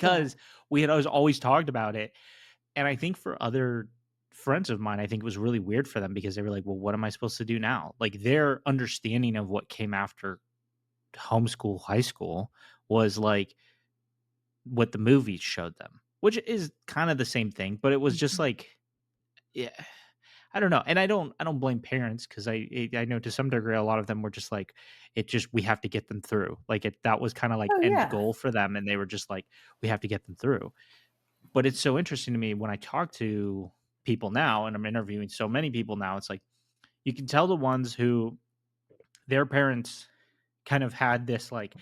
Yeah.
because we had always talked about it. And I think for other friends of mine, I think it was really weird for them because they were like, "Well, what am I supposed to do now?" Like, their understanding of what came after homeschool high school was like what the movies showed them, which is kind of the same thing, but it was just
Mhm.
like, yeah, I don't know. And I don't blame parents because I know to some degree a lot of them were just like, it just we have to get them through. Like that was kind of like
Oh
end
yeah.
goal for them, and they were just like, we have to get them through. But it's so interesting to me when I talk to people now, and I'm interviewing so many people now. It's like you can tell the ones who their parents kind of had this like,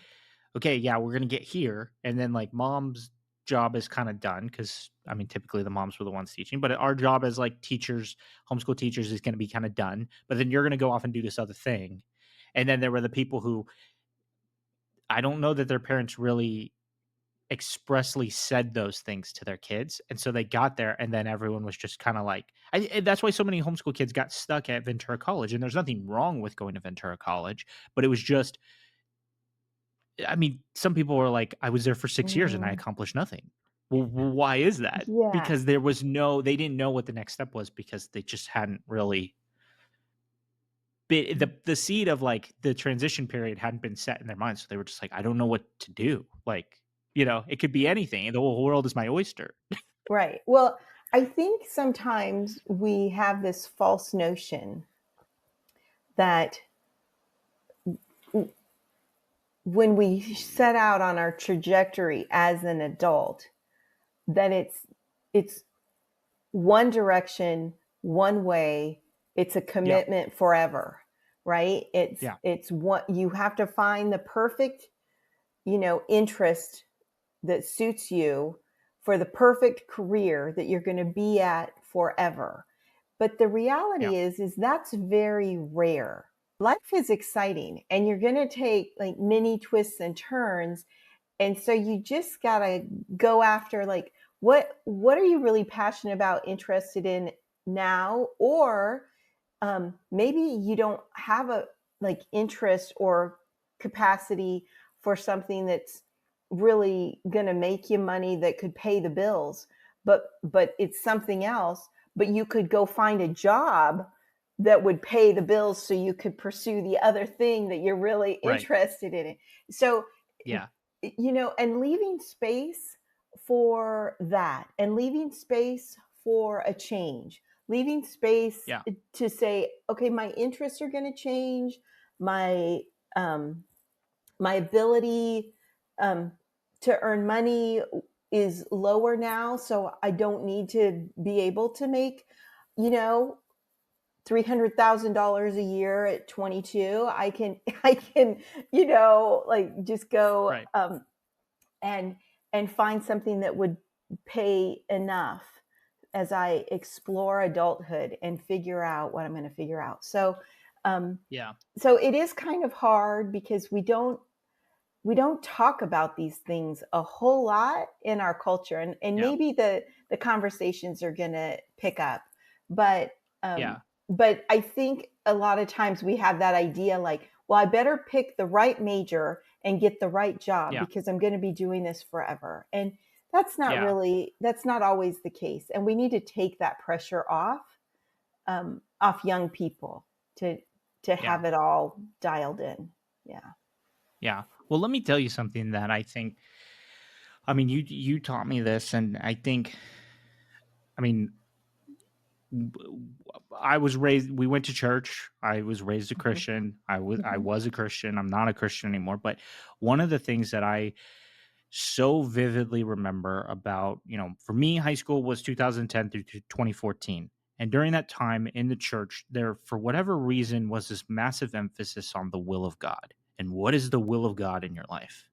okay, yeah, we're gonna get here, and then like mom's job is kind of done because I mean, typically the moms were the ones teaching, but our job as like teachers, homeschool teachers, is gonna be kind of done. But then you're gonna go off and do this other thing, and then there were the people who I don't know that their parents really expressly said those things to their kids, and so they got there, and then everyone was just kinda like and that's why so many homeschool kids got stuck at Ventura College, and there's nothing wrong with going to Ventura College, but it was just I mean, some people were like, "I was there for 6 years and I
Mm,
accomplished nothing." Well, why is that?
yeah.
Because they didn't know what the next step was because they just hadn't really the seed of, like, the transition period hadn't been set in their minds, so they were just like, "I don't know what to do." Like, it could be anything, the whole world is my oyster.
Right. Well, I think sometimes we have this false notion that when we set out on our trajectory as an adult, that it's one direction, one way, it's a
Yeah,
commitment forever, right? it's
yeah,
it's what you have to find the perfect, interest that suits you for the perfect career that you're going to be at forever. But the
yeah,
reality is that's very rare. Life is exciting and you're going to take like many twists and turns, and so you just got to go after like what are you really passionate about, interested in now, or maybe you don't have a like interest or capacity for something that's really going to make you money that could pay the bills, but it's something else, but you could go find a job that would pay the bills so you could pursue the other thing that you're really
right,
interested in it. So
yeah,
and leaving space for that, and leaving space for a change, leaving space
yeah,
to say, okay, my interests are going to change, my um, my ability um, to earn money is lower now, so I don't need to be able to make, you know, $300,000 a year at 22. I can, like just go
right,
and find something that would pay enough as I explore adulthood and figure out what I'm going to figure out. Um,
yeah,
so it is kind of hard because we don't talk about these things a whole lot in our culture, and
Yeah.
maybe the conversations are going to pick up, but um
Yeah.
but I think a lot of times we have that idea like, well, I better pick the right major and get the right job
Yeah.
because I'm going to be doing this forever. And
Yeah.
that's not always the case, and we need to take that pressure off young people to
Yeah.
have it all dialed in. Yeah.
Yeah. Well, let me tell you something that I think, I mean, you taught me this, and I think, I mean, I was raised. We went to church. I was raised a
Mhm,
Christian. I
mhm,
was a Christian. I'm not a Christian anymore. But one of the things that I so vividly remember about, for me, high school was 2010 through to 2014. And during that time in the church, there, for whatever reason, was this massive emphasis on the will of God and what is the will of God in your life.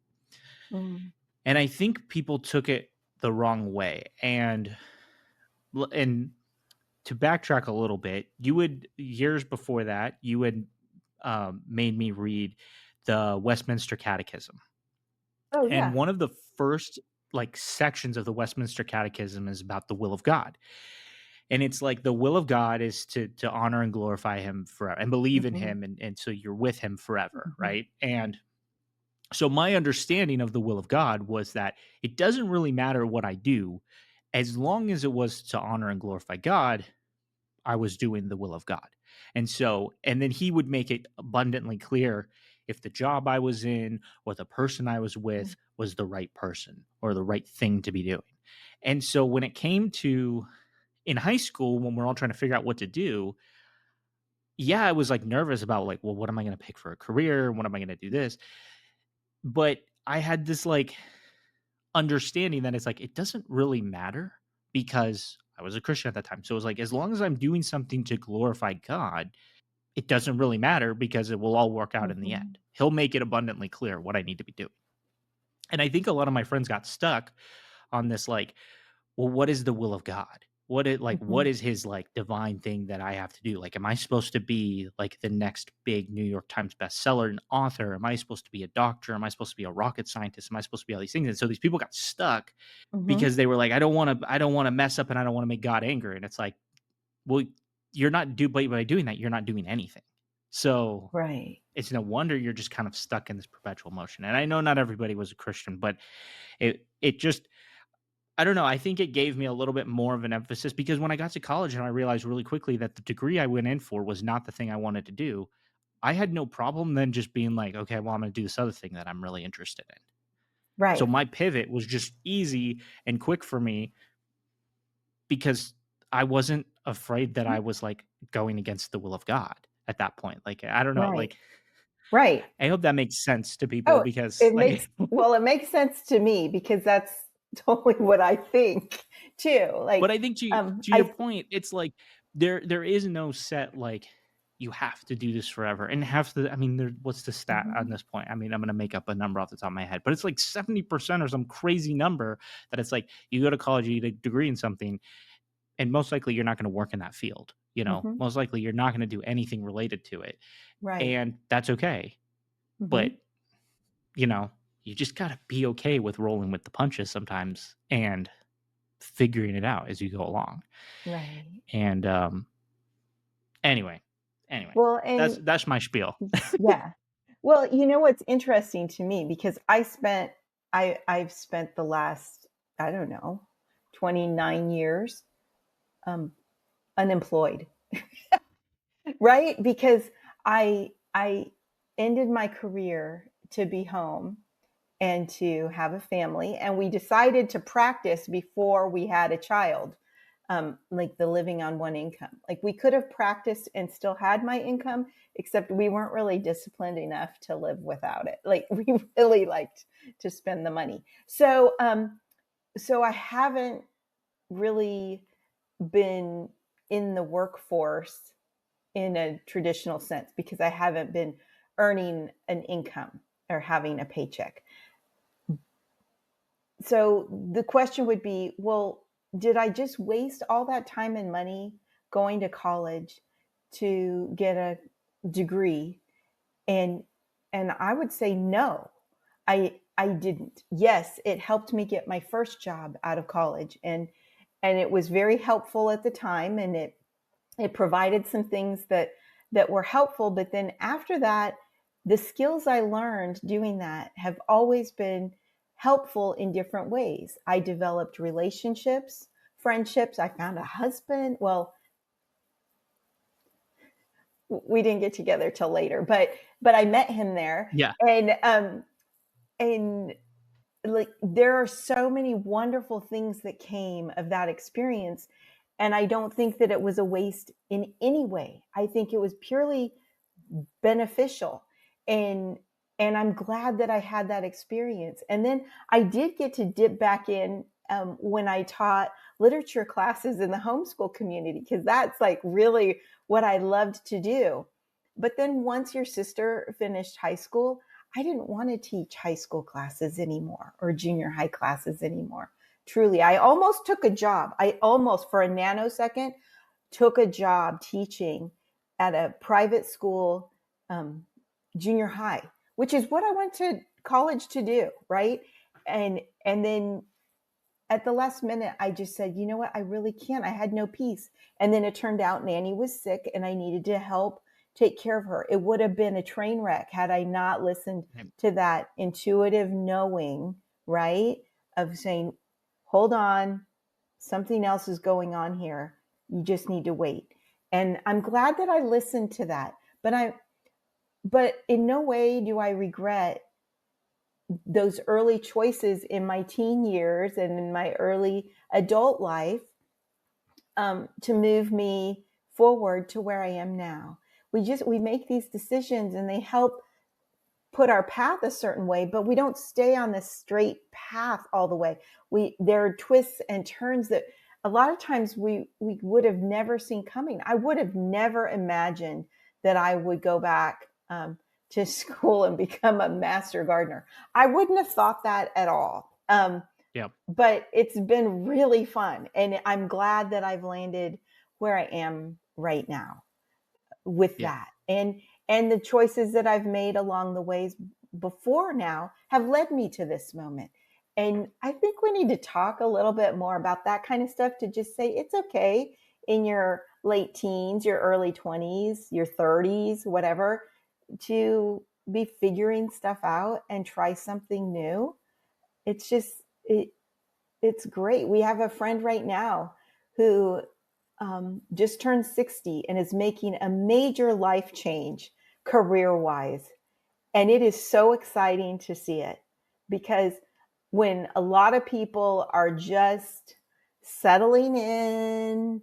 mm.
And I think people took it the wrong way. And to backtrack a little bit, you would, years before that, you had made me read the Westminster Catechism.
Oh,
And
yeah.
one of the first like sections of the Westminster Catechism is about the will of God. And it's like the will of God is to honor and glorify him forever and believe in
Mhm,
him, and so you're with him forever,
mhm,
right? And so my understanding of the will of God was that it doesn't really matter what I do as long as it was to honor and glorify God. I was doing the will of God. And so, and then he would make it abundantly clear if the job I was in or the person I was
mm,
with was the right person or the right thing to be doing. And so when it came to in high school, when we're all trying to figure out what to do, yeah, I was like nervous about like, well, what am I going to pick for a career? When am I going to do this? But I had this like understanding that it's like, it doesn't really matter because I was a Christian at that time. So it was like, as long as I'm doing something to glorify God, it doesn't really matter because it will all work out in the
mhm,
end. He'll make it abundantly clear what I need to be doing. And I think a lot of my friends got stuck on this like, well, what is the will of God? What
mhm,
is his like divine thing that I have to do? Like, am I supposed to be like the next big New York Times bestseller and author? Am I supposed to be a doctor? Am I supposed to be a rocket scientist? Am I supposed to be all these things? And so these people got stuck
mhm.
because they were like, I don't want to mess up and I don't want to make God angry. And it's like, well, you're not do but by doing that, you're not doing anything. So
Right.
it's no wonder you're just kind of stuck in this perpetual motion. And I know not everybody was a Christian, but it just, I don't know, I think it gave me a little bit more of an emphasis because when I got to college and I realized really quickly that the degree I went in for was not the thing I wanted to do, I had no problem then just being like, okay, well, I'm going to do this other thing that I'm really interested in. So
Right.
my pivot was just easy and quick for me because I wasn't afraid that
Mhm.
I was like going against the will of God at that point. Like, I don't know,
Right.
like,
Right.
I hope that makes sense to people
Oh,
because
it
like
makes well, it makes sense to me because that's totally what I think too.
but
Like,
I think to your
I
point, it's like there is no set like you have to do this forever and have to. I mean, what's the stat on
mhm,
this point? I mean, I'm gonna make up a number off the top of my head, but it's like 70% or some crazy number that it's like you go to college, you get a degree in something, and most likely you're not gonna work in that field.
mhm,
Most likely you're not gonna do anything related to it,
right.
and that's okay. But
Mhm,
you know, you just gotta be okay with rolling with the punches sometimes and figuring it out as you go along.
right.
And anyway, anyway,
Well,
that's my spiel.
yeah. Well, you know what's interesting to me because I've spent the last, I don't know, 29 years um unemployed, right? Because I ended my career to be home and to have a family. And we decided to practice before we had a child, like the living on one income. Like we could have practiced and still had my income, except we weren't really disciplined enough to live without it. Like we really liked to spend the money. So I haven't really been in the workforce in a traditional sense because I haven't been earning an income or having a paycheck. So the question would be, well, did I just waste all that time and money going to college to get a degree? And and I would say no. I didn't. Yes, it helped me get my first job out of college, and it was very helpful at the time, and it provided some things that were helpful. But then after that, the skills I learned doing that have always been helpful in different ways. I developed relationships, friendships. I found a husband. Well, we didn't get together till later, but I met him there,
Yeah.
and like there are so many wonderful things that came of that experience, and I don't think that it was a waste in any way. I think it was purely beneficial, and I'm glad that I had that experience. And then I did get to dip back in when I taught literature classes in the homeschool community, because that's like really what I loved to do. But then once your sister finished high school, I didn't want to teach high school classes anymore or junior high classes anymore. Truly, I almost took a job. I almost, for a nanosecond, took a job teaching at a private school, um, junior high, which is what I went to college to do, right? And then at the last minute, I just said, you know what, I really can't. I had no peace. And then it turned out Nanny was sick, and I needed to help take care of her. It would have been a train wreck had I not listened to that intuitive knowing, right? Of saying, hold on, something else is going on here. You just need to wait. And I'm glad that I listened to that. But in no way do I regret those early choices in my teen years and in my early adult life, to move me forward to where I am now. We make these decisions, and they help put our path a certain way, but we don't stay on this straight path all the way. There are twists and turns that a lot of times we would have never seen coming. I would have never imagined that I would go back to school and become a master gardener. I wouldn't have thought that at all.
Yeah.
But it's been really fun, and I'm glad that I've landed where I am right now with
Yeah.
that. And the choices that I've made along the ways before now have led me to this moment. And I think we need to talk a little bit more about that kind of stuff, to just say it's okay in your late teens, your early 20s, your 30s, whatever, to be figuring stuff out and try something new. It's just it's great. We have a friend right now who just turned 60 and is making a major life change career wise. And it is so exciting to see it, because when a lot of people are just settling in,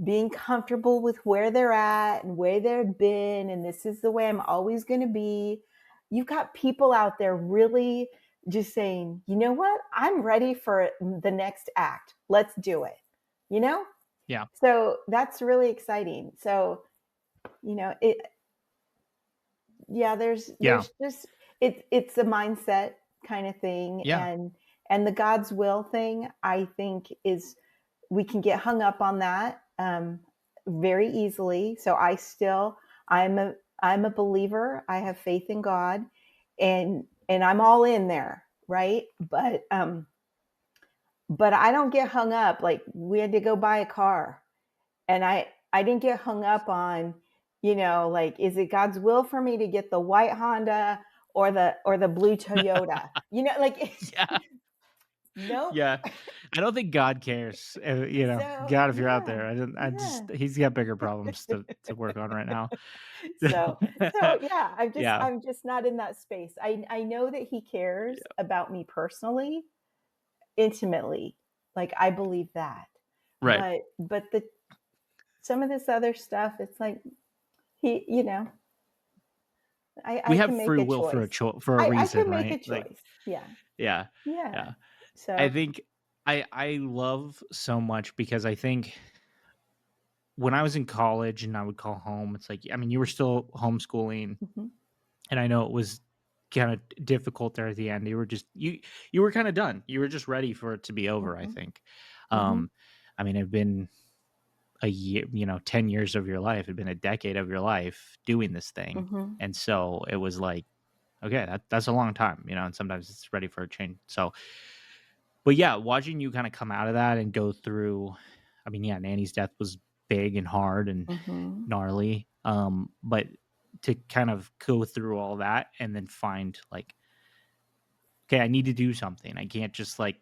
being comfortable with where they're at and where they've been, and this is the way I'm always going to be, you've got people out there really just saying, you know what, I'm ready for the next act. Let's do it. You know?
Yeah.
So that's really exciting. So, it, yeah,
Yeah.
there's just, it's a mindset kind of thing.
Yeah.
And the God's will thing, I think, is, we can get hung up on that very easily. So I'm a believer. I have faith in God, and I'm all in there, right? But I don't get hung up. Like, we had to go buy a car, and I didn't get hung up on, like, is it God's will for me to get the white Honda or the blue Toyota? Like,
Yeah.
nope.
Yeah. I don't think God cares.
So
God, if you're out
yeah,
there, I
yeah.
just, he's got bigger problems to work on right now.
So so yeah,
Yeah.
I'm just not in that space. I know that he cares
Yeah.
about me personally, intimately. Like, I believe that.
Right.
But the some of this other stuff, it's like, he,
We
I
have
can make
free
a
will
choice.
for a
I
reason,
can make a
right? Like,
choice. Yeah.
yeah.
Yeah.
Yeah. I
So,
think I love so much, because I think when I was in college and I would call home, it's like, I mean, you were still homeschooling,
mhm,
and I know it was kind of difficult there at the end. You were just you were kind of done. You were just ready for it to be over, I
mhm,
think.
mhm,
Um I mean, it'd been a year, 10 years of your life, it'd been a decade of your life doing this thing.
mhm,
And so it was like, Okay, that's a long time, and sometimes it's ready for a change. So, but yeah, watching you kind of come out of that and go through, I mean, yeah, Nanny's death was big and hard and
Mhm.
gnarly. But to kind of go through all that and then find like, okay, I need to do something. I can't just like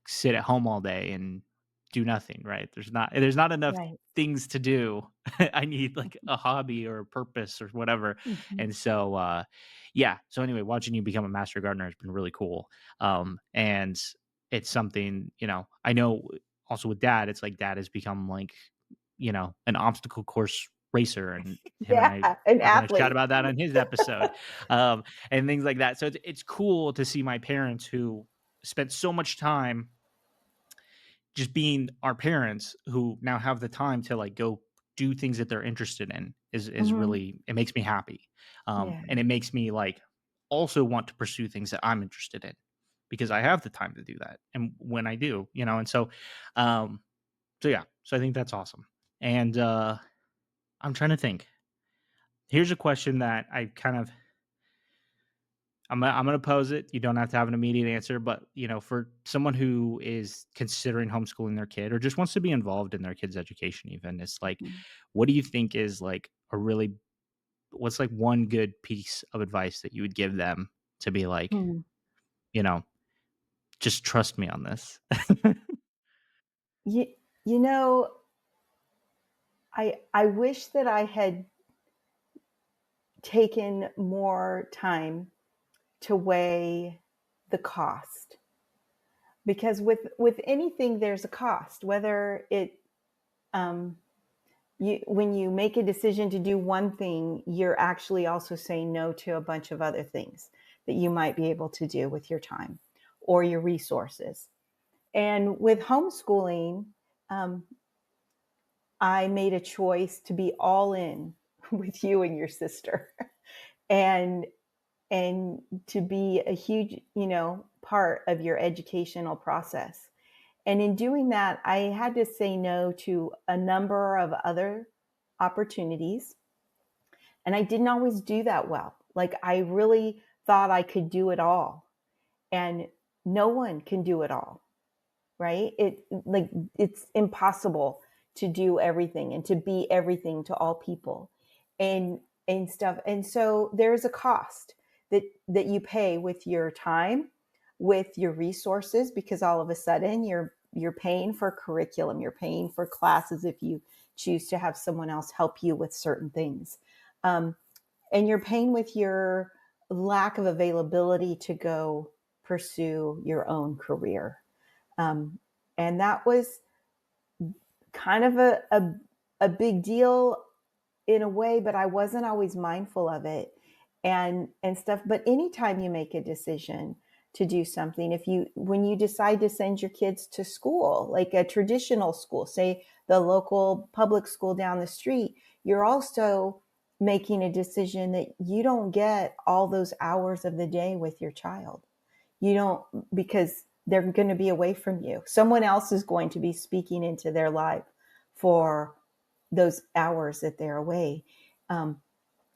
sit at home all day and do nothing, right? There's not enough
Right.
things to do. I need like a hobby or a purpose or whatever.
Mhm.
And so yeah. So anyway, watching you become a master gardener has been really cool. And it's something, I know also with dad, it's like dad has become like, an obstacle course racer, and him and
Yeah,
I
an
are gonna chat
athlete.
about that on his episode. And things like that. So it's cool to see my parents who spent so much time just being our parents who now have the time to like go do things that they're interested in is
Mhm.
really, it makes me happy.
Yeah.
And it makes me like also want to pursue things that I'm interested in because I have the time to do that. And when I do, and um so yeah, so I think that's awesome. And I'm trying to think. Here's a question that I kind of I'm gonna pose it. You don't have to have an immediate answer, but for someone who is considering homeschooling their kid or just wants to be involved in their kid's education, even it's like,
Mhm.
what do you think is like a really what's like one good piece of advice that you would give them to be like,
Mhm.
you know, just trust me on this?
You you know, I wish that I had taken more time to weigh the cost, because with anything there's a cost, whether it um you when you make a decision to do one thing, you're actually also saying no to a bunch of other things that you might be able to do with your time or your resources. And with homeschooling, um, I made a choice to be all in with you and your sister, and to be a huge, part of your educational process. And in doing that, I had to say no to a number of other opportunities. And I didn't always do that well. Like, I really thought I could do it all. And no one can do it all, right? It's impossible to do everything and to be everything to all people and stuff. And so there's a cost that you pay with your time, with your resources, because all of a sudden you're paying for curriculum, you're paying for classes if you choose to have someone else help you with certain things. Um, and you're paying with your lack of availability to go pursue your own career. Um, and that was kind of a big deal in a way, but I wasn't always mindful of it and stuff. But anytime you make a decision to do something, if you when you decide to send your kids to school, like a traditional school, say the local public school down the street, you're also making a decision that you don't get all those hours of the day with your child. You don't, because they're going to be away from you. Someone else is going to be speaking into their life for those hours that they're away. Um,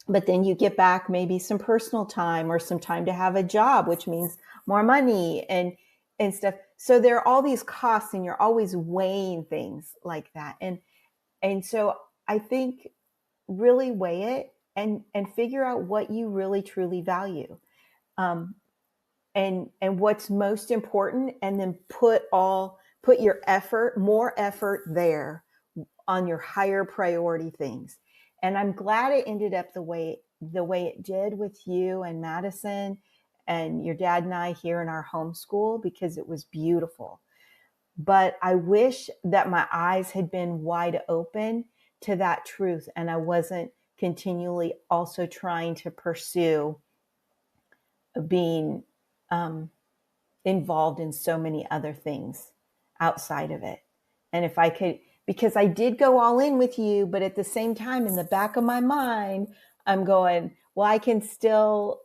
but then you get back maybe some personal time or some time to have a job, which means more money and stuff. So there are all these costs, and you're always weighing things like that. And so I think really weigh it and figure out what you really truly value. Um, and what's most important, and then put your effort, more effort there on your higher priority things. And I'm glad it ended up the way it did with you and Madison and your dad and I here in our homeschool, because it was beautiful. But I wish that my eyes had been wide open to that truth, and I wasn't continually also trying to pursue being um, involved in so many other things outside of it. And if I could, because I did go all in with you, but at the same time, in the back of my mind, I'm going, well, I can still,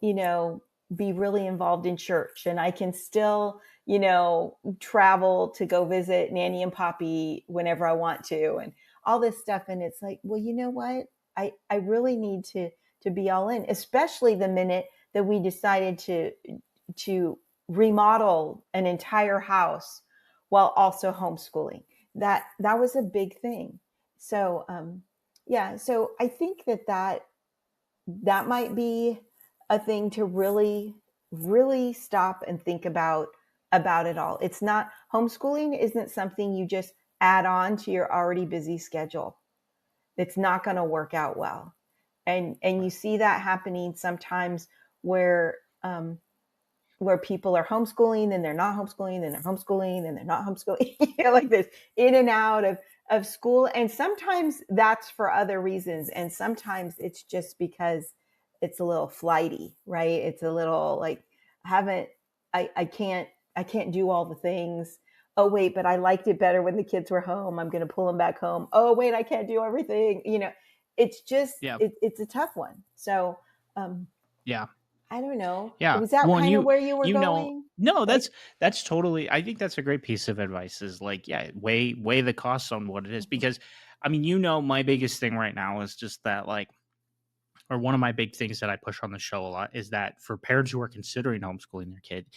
be really involved in church, and I can still, travel to go visit Nanny and Poppy whenever I want to, and all this stuff. And it's like, well, you know what? I really need to be all in, especially the minute that we decided to remodel an entire house while also homeschooling. That was a big thing. So yeah, so I think that might be a thing to really stop and think about it all. It's not, homeschooling isn't something you just add on to your already busy schedule. It's not going to work out well. And you
Right.
see that happening sometimes where where people are homeschooling, then they're not homeschooling, then they're homeschooling, then they're not homeschooling. Like this in and out of school. And sometimes that's for other reasons. And sometimes it's just because it's a little flighty, right? It's a little like, haven't, I can't do all the things. Oh, wait, but I liked it better when the kids were home. I'm going to pull them back home. Oh, wait, I can't do everything. It's just,
Yeah.
it's a tough one. So, um,
Yeah.
I don't know.
Yeah.
Was that
Well, and
kind of where you were
know,
going?
no,
Like,
that's totally. I think that's a great piece of advice. Is like, yeah, weigh the costs on what it is
mhm,
because, I mean, my biggest thing right now is just that, like, or one of my big things that I push on the show a lot is that for parents who are considering homeschooling their kid,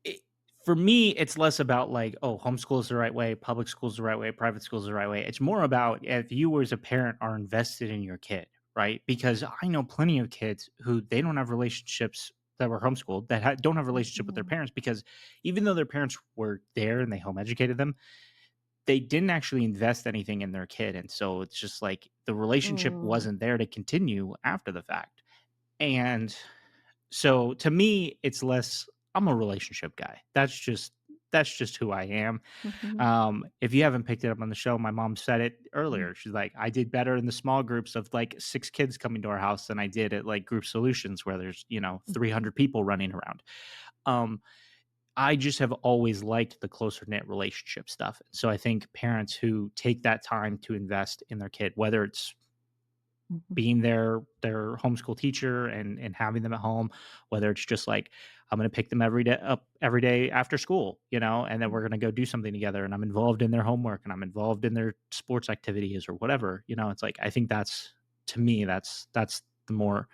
it, for me, it's less about like, oh, homeschool is the right way, public school is the right way, private school is the right way. It's more about if you as a parent are invested in your kid, right? Because I know plenty of kids who they don't have relationships that were homeschooled that don't have a relationship with their
mhm,
parents because even though their parents were there and they home educated them, they didn't actually invest anything in their kid. And so it's just like the relationship
mm,
wasn't there to continue after the fact. And so to me, it's less, I'm a relationship guy. That's just who I am.
mhm,
If you haven't picked it up on the show, my mom said it
mm,
earlier. She's like, I did better in the small groups of like 6 kids coming to our house than I did at like group solutions where there's,
mhm,
300 people running around. Um, I just have always liked the closer knit relationship stuff. So I think parents who take that time to invest in their kid, whether it's
mhm,
being their homeschool teacher and having them at home, whether it's just like I'm going to pick them every day after school, and then
mm,
we're going to go do something together, and I'm involved in their homework and I'm involved in their sports activities or whatever. It's like I think that's to me that's the more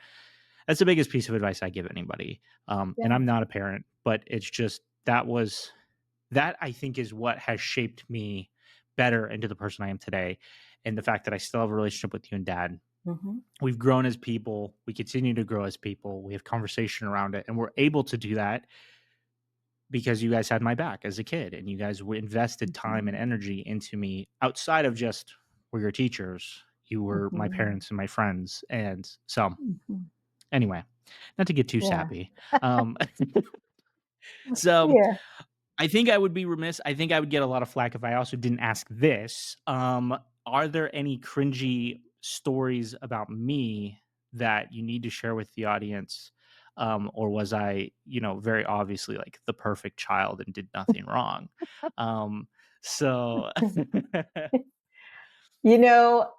that's the biggest piece of advice I give anybody. And
yeah,
I'm not a parent, but it's just that I think is what has shaped me better into the person I am today, and the fact that I still have a relationship with you and dad.
mhm,
We've grown as people. We continue to grow as people. We have conversation around it. And we're able to do that because you guys had my back as a kid and you guys invested time and
mhm,
energy into me outside of just were your teachers. You were my
mhm,
parents and my friends. And so,
mhm.
anyway, not to get too
Yeah,
sappy. Um, so,
yeah.
I think I would be remiss. I think I would get a lot of flack if I also didn't ask this. Are there any cringy stories about me that you need to share with the audience? Or was I, very obviously like the perfect child and did nothing wrong? Um, so
You know,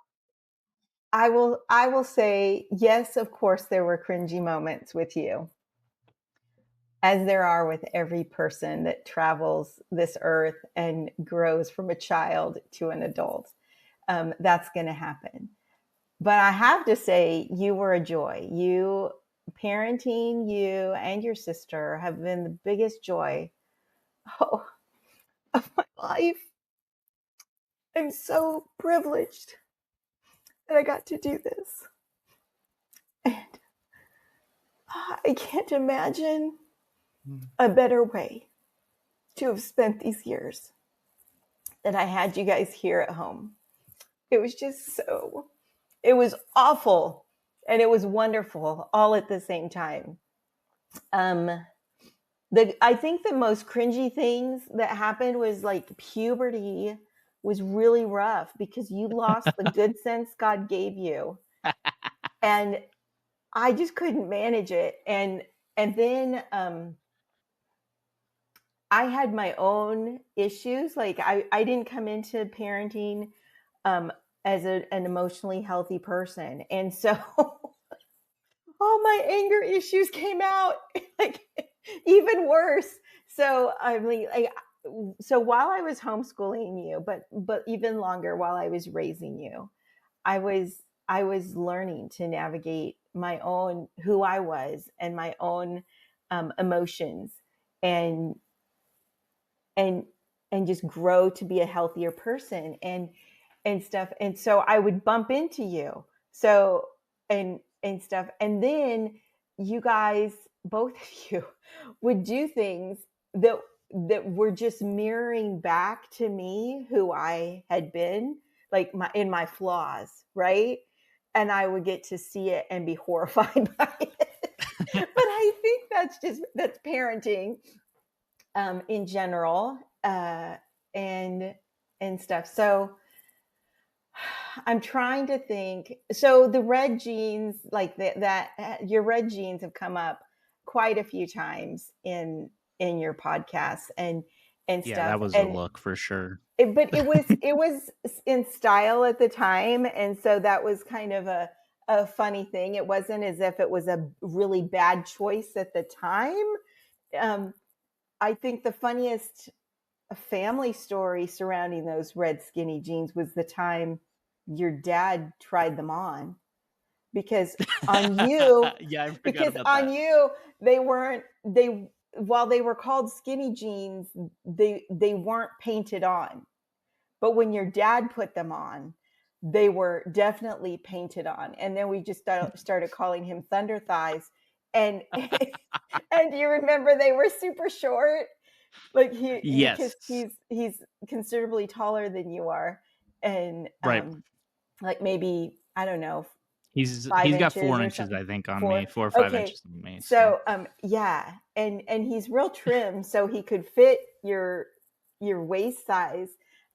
I will say, yes, of course, there were cringy moments with you, as there are with every person that travels this earth and grows from a child to an adult. That's going to happen. But I have to say, you were a joy. Parenting you and your sister have been the biggest joy, oh, of my life. I'm so privileged that I got to do this. And I can't imagine
Mm.
a better way to have spent these years that I had you guys here at home. It was just so, it was awful and it was wonderful all at the same time. Um, I think the most cringy things that happened was like puberty was really rough because you lost the good sense God gave you, and I just couldn't manage it. And then I had my own issues. Like I didn't come into parenting um, as an emotionally healthy person, and so all my anger issues came out like even worse. So I mean, like, so while I was homeschooling you, but even longer while I was raising you, I was. I was learning to navigate my own who I was and my own emotions and and and just grow to be a healthier person and stuff. And so I would bump into you. So and stuff. And then you guys, both of you, would do things that were just mirroring back to me who I had been, like my flaws, right? And I would get to see it and be horrified by it. But I think that's parenting in general, and stuff. So I'm trying to think. So the red jeans, like your red jeans have come up quite a few times in your podcast and
Yeah,
stuff.
that was a
And
look for sure.
but it was in style at the time, and so that was kind of a funny thing. It wasn't as if it was a really bad choice at the time. Um, I think the funniest family story surrounding those red skinny jeans was the time your dad tried them on because on you
Yeah, I forgot
because
about
on
that.
you they weren't they while they were called skinny jeans, they weren't painted on. But when your dad put them on, they were definitely painted on. And then we just started calling him Thunder Thighs. And and you remember they were super short, like he because
Yes.
he's considerably taller than you are, and
Right.
like maybe I don't know,
He's
five
got
inches
4
or
inches,
something.
I think, on me,
4.
4 or 5
Okay,
inches on me, so
so yeah, and he's real trim, so he could fit your waist size.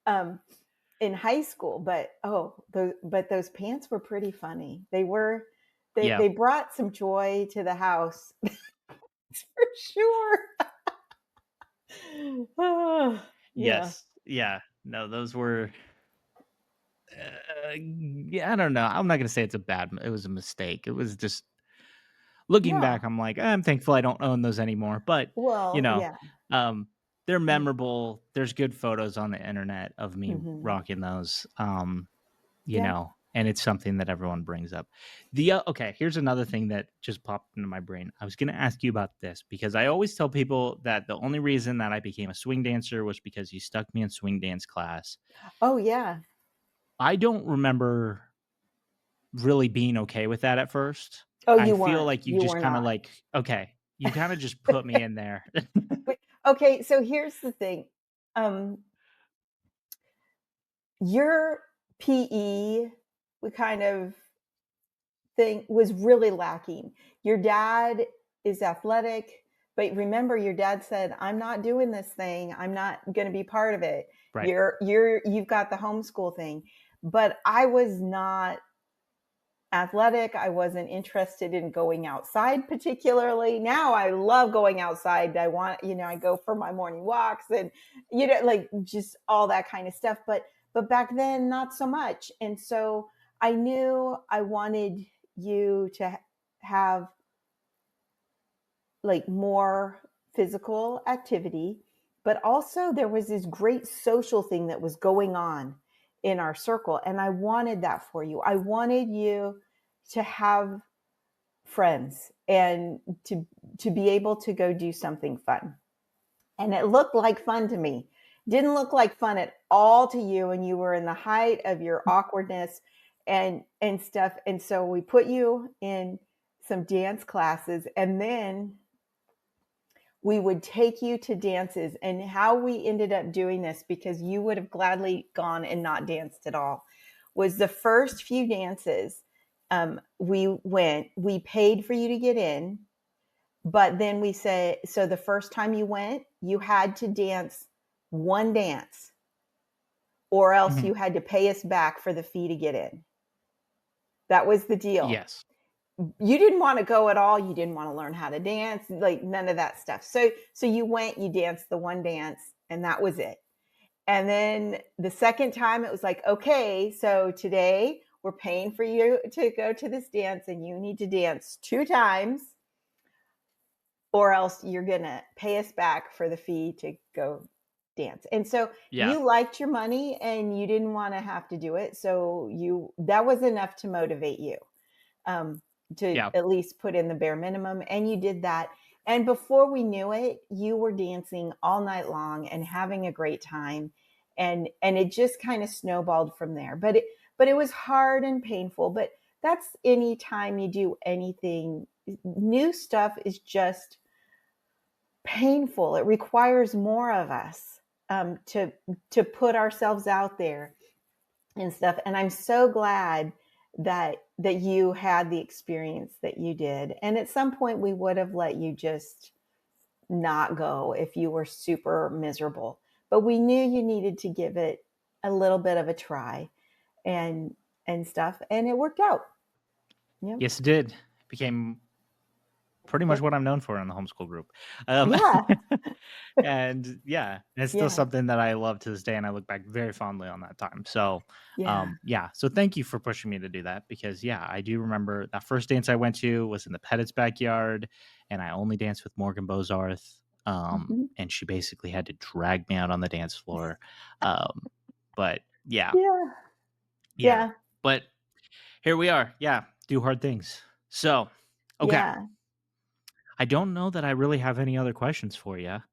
Um, in high school, but those pants were pretty funny. They were
yeah.
they brought some joy to the house for sure. Yeah.
Yes. Yeah. No, those were, yeah, I don't know. I'm not gonna say it was a mistake. It was just looking back,
No.
I'm like, I'm thankful I don't own those anymore, but, you
Well,
know,
yeah.
um, they're memorable. There's good photos on the internet of me
Mm-hmm.
rocking those,
Yeah.
and it's something that everyone brings up. Okay, here's another thing that just popped into my brain. I was gonna ask you about this because I always tell people that the only reason that I became a swing dancer was because you stuck me in swing dance class.
Oh yeah.
I don't remember really being okay with that at first.
Oh,
I
you
feel
weren't.
like you
You
just
were
kinda
not.
like, okay, you kinda just put me in there.
Okay, so here's the thing. Um, your PE, we kind of thing was really lacking. Your dad is athletic, but remember your dad said, "I'm not doing this thing. I'm not going to be part of it.
Right.
You've got the homeschool thing." But I was not athletic. I wasn't interested in going outside particularly. Now I love going outside. I want, I go for my morning walks and like just all that kind of stuff, but back then not so much. And so I knew I wanted you to have like more physical activity, but also there was this great social thing that was going on in our circle, and I wanted that for you. I wanted you to have friends and to be able to go do something fun. And it looked like fun to me. Didn't look like fun at all to you, and you were in the height of your awkwardness and stuff. And so we put you in some dance classes, and then we would take you to dances. And how we ended up doing this, because you would have gladly gone and not danced at all, was the first few dances. We paid for you to get in, but then we said, so the first time you went, you had to dance one dance, or else
Mhm.
you had to pay us back for the fee to get in. That was the deal.
Yes.
You didn't want to go at all. You didn't want to learn how to dance, like none of that stuff. So you went, you danced the one dance, and that was it. And then the second time it was like, okay, so today we're paying for you to go to this dance, and you need to dance 2 times, or else you're going to pay us back for the fee to go dance. And so
Yeah.
you liked your money and you didn't want to have to do it. So that was enough to motivate you, um, to
Yeah.
at least put in the bare minimum. And you did that. And before we knew it, you were dancing all night long and having a great time. And it just kind of snowballed from there. But it was hard and painful. But that's any time you do anything new, stuff is just painful. It requires more of us, to put ourselves out there and stuff. And I'm so glad that you had the experience that you did. And at some point, we would have let you just not go if you were super miserable. But we knew you needed to give it a little bit of a try, and stuff, and it worked out. Yep.
Yes, it did. It became pretty much
Yep.
what I'm known for in the homeschool group. Um,
Yeah.
and yeah, it's still
Yeah.
something that I love to this day, and I look back very fondly on that time. So,
Yeah.
yeah. So thank you for pushing me to do that because yeah, I do remember that first dance I went to was in the Pettit's backyard, and I only danced with Morgan Bozarth.
Mhm.
And she basically had to drag me out on the dance floor. Um, but yeah,
Yeah.
yeah.
Yeah.
But here we are. Yeah, do hard things. So, okay.
Yeah.
I don't know that I really have any other questions for you.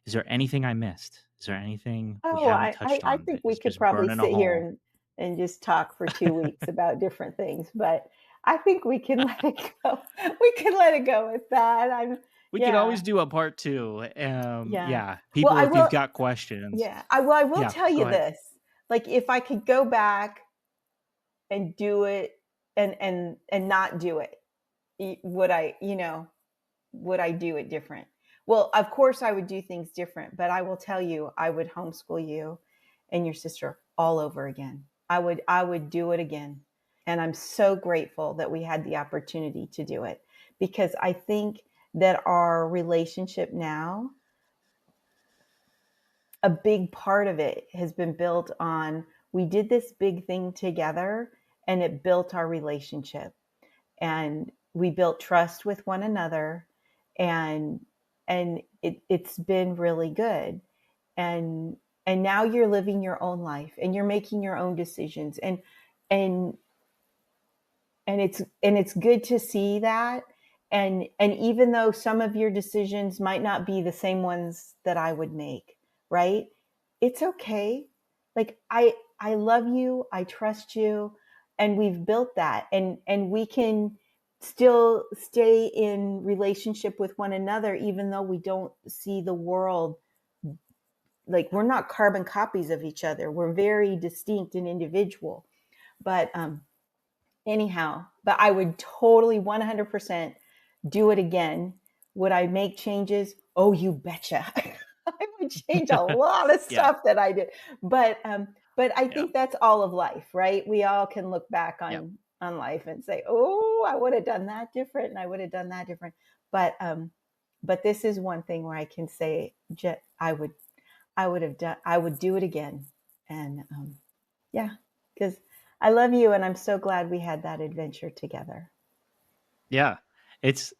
Is there anything I missed? Is there anything we
Oh,
haven't
I
touched
I
on
think
that
we
is
could
just
probably
burning a
sit here
hole?
and just talk for 2 weeks about different things, but I think we can let it go. We can let it go with that.
We could
Yeah,
always do a part 2.
yeah.
Yeah,
Well,
people,
I
if you've
will
got questions.
yeah, I will
Yeah,
tell you
go ahead.
this, like, if I could go back and do it and not do it, would I, would I do it different? Well, of course I would do things different, but I will tell you, I would homeschool you and your sister all over again. I would do it again. And I'm so grateful that we had the opportunity to do it, because I think that our relationship now, a big part of it has been built on, we did this big thing together and it built our relationship, and we built trust with one another, and it's been really good. And and now you're living your own life and you're making your own decisions, and and it's good to see that. And even though some of your decisions might not be the same ones that I would make, right? It's okay. Like, I love you, I trust you, and we've built that, and we can still stay in relationship with one another even though we don't see the world, like, we're not carbon copies of each other. We're very distinct and individual. But anyhow, but I would totally 100% do it again. Would I make changes? Oh, you betcha. I would change a lot of
Yeah,
stuff that I did. But I
yeah,
think that's all of life, right? We all can look back
yeah,
on life and say, "Oh, I would have done that different and I would have done that different." But this is one thing where I can say, I would do it again. And yeah, because I love you and I'm so glad we had that adventure together.
yeah. It's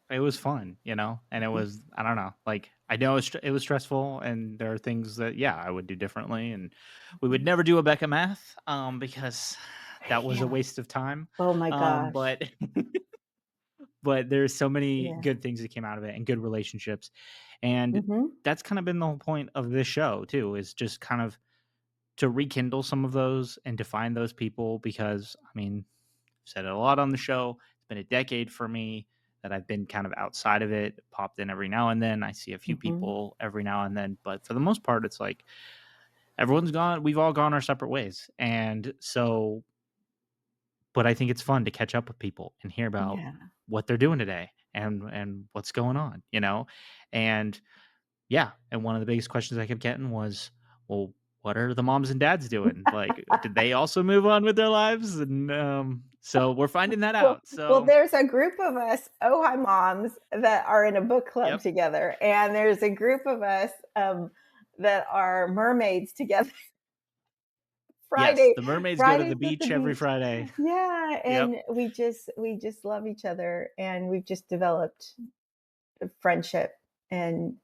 it was fun, and it
Mhm.
was I don't know, like, I know it was stressful, and there are things that, yeah, I would do differently, and we would
Mhm.
never do a Becca math, because that was a
Yeah.
waste of time,
Oh my gosh.
but but there's so many
Yeah.
good things that came out of it and good relationships. And
Mhm.
that's kind of been the whole point of this show too, is just kind of to rekindle some of those and to find those people because I mean, I've said it a lot on the show. It's been a decade for me that I've been kind of outside of it, popped in every now and then. I see a few
Mhm.
people every now and then, but for the most part, it's like everyone's gone, we've all gone our separate ways. And so but I think it's fun to catch up with people and hear about
Yeah.
what they're doing today and what's going on, And yeah, and one of the biggest questions I kept getting was, well, what are the moms and dads doing? Like, did they also move on with their lives? And so we're finding that
Well,
out.
well,
So,
there's a group of us, oh hi moms, that are in a book club
yep,
together, and there's a group of us, that are mermaids together.
yes,
Friday
the mermaids go to the
Fridays at the
beach every
beach.
Friday.
Yeah,
Yep.
and we just love each other, and we've just developed a friendship, and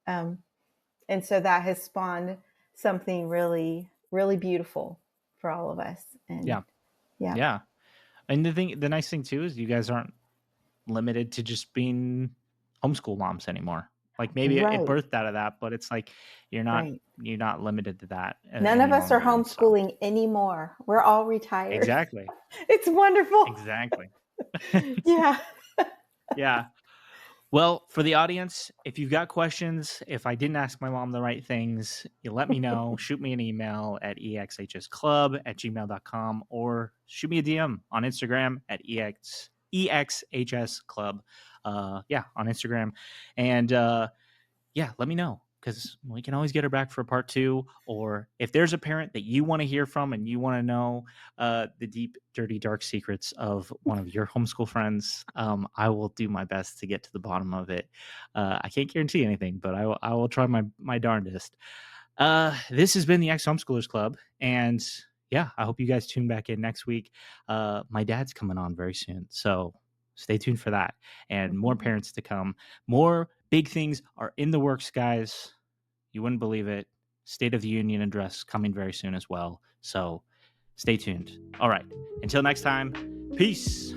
so that has spawned something really, really beautiful for all of us. And
Yeah.
yeah,
Yeah. And the nice thing too is you guys aren't limited to just being homeschool moms anymore. Like maybe it
right,
birthed out of that, but it's like
right.
you're not limited to that
None of
any
us are
longer. And so
homeschooling anymore. We're all retired.
exactly.
It's wonderful.
Exactly.
Yeah.
Yeah. Well, for the audience, if you've got questions, if I didn't ask my mom the right things, you let me know. Shoot me an email at exhsclub@gmail.com or shoot me a DM on Instagram at EXHS Club. Yeah, on Instagram. And yeah, let me know because we can always get her back for part two. Or if there's a parent that you want to hear from and you want to know the deep, dirty, dark secrets of one of your homeschool friends, I will do my best to get to the bottom of it. I can't guarantee anything, but I will try my darndest. This has been the Ex-Homeschoolers Club. And yeah, I hope you guys tune back in next week. My dad's coming on very soon. So stay tuned for that and more
Mhm.
parents to come. More big things are in the works, guys. You wouldn't believe it. State of the Union address coming very soon as well. So stay tuned. All right. Until next time, peace.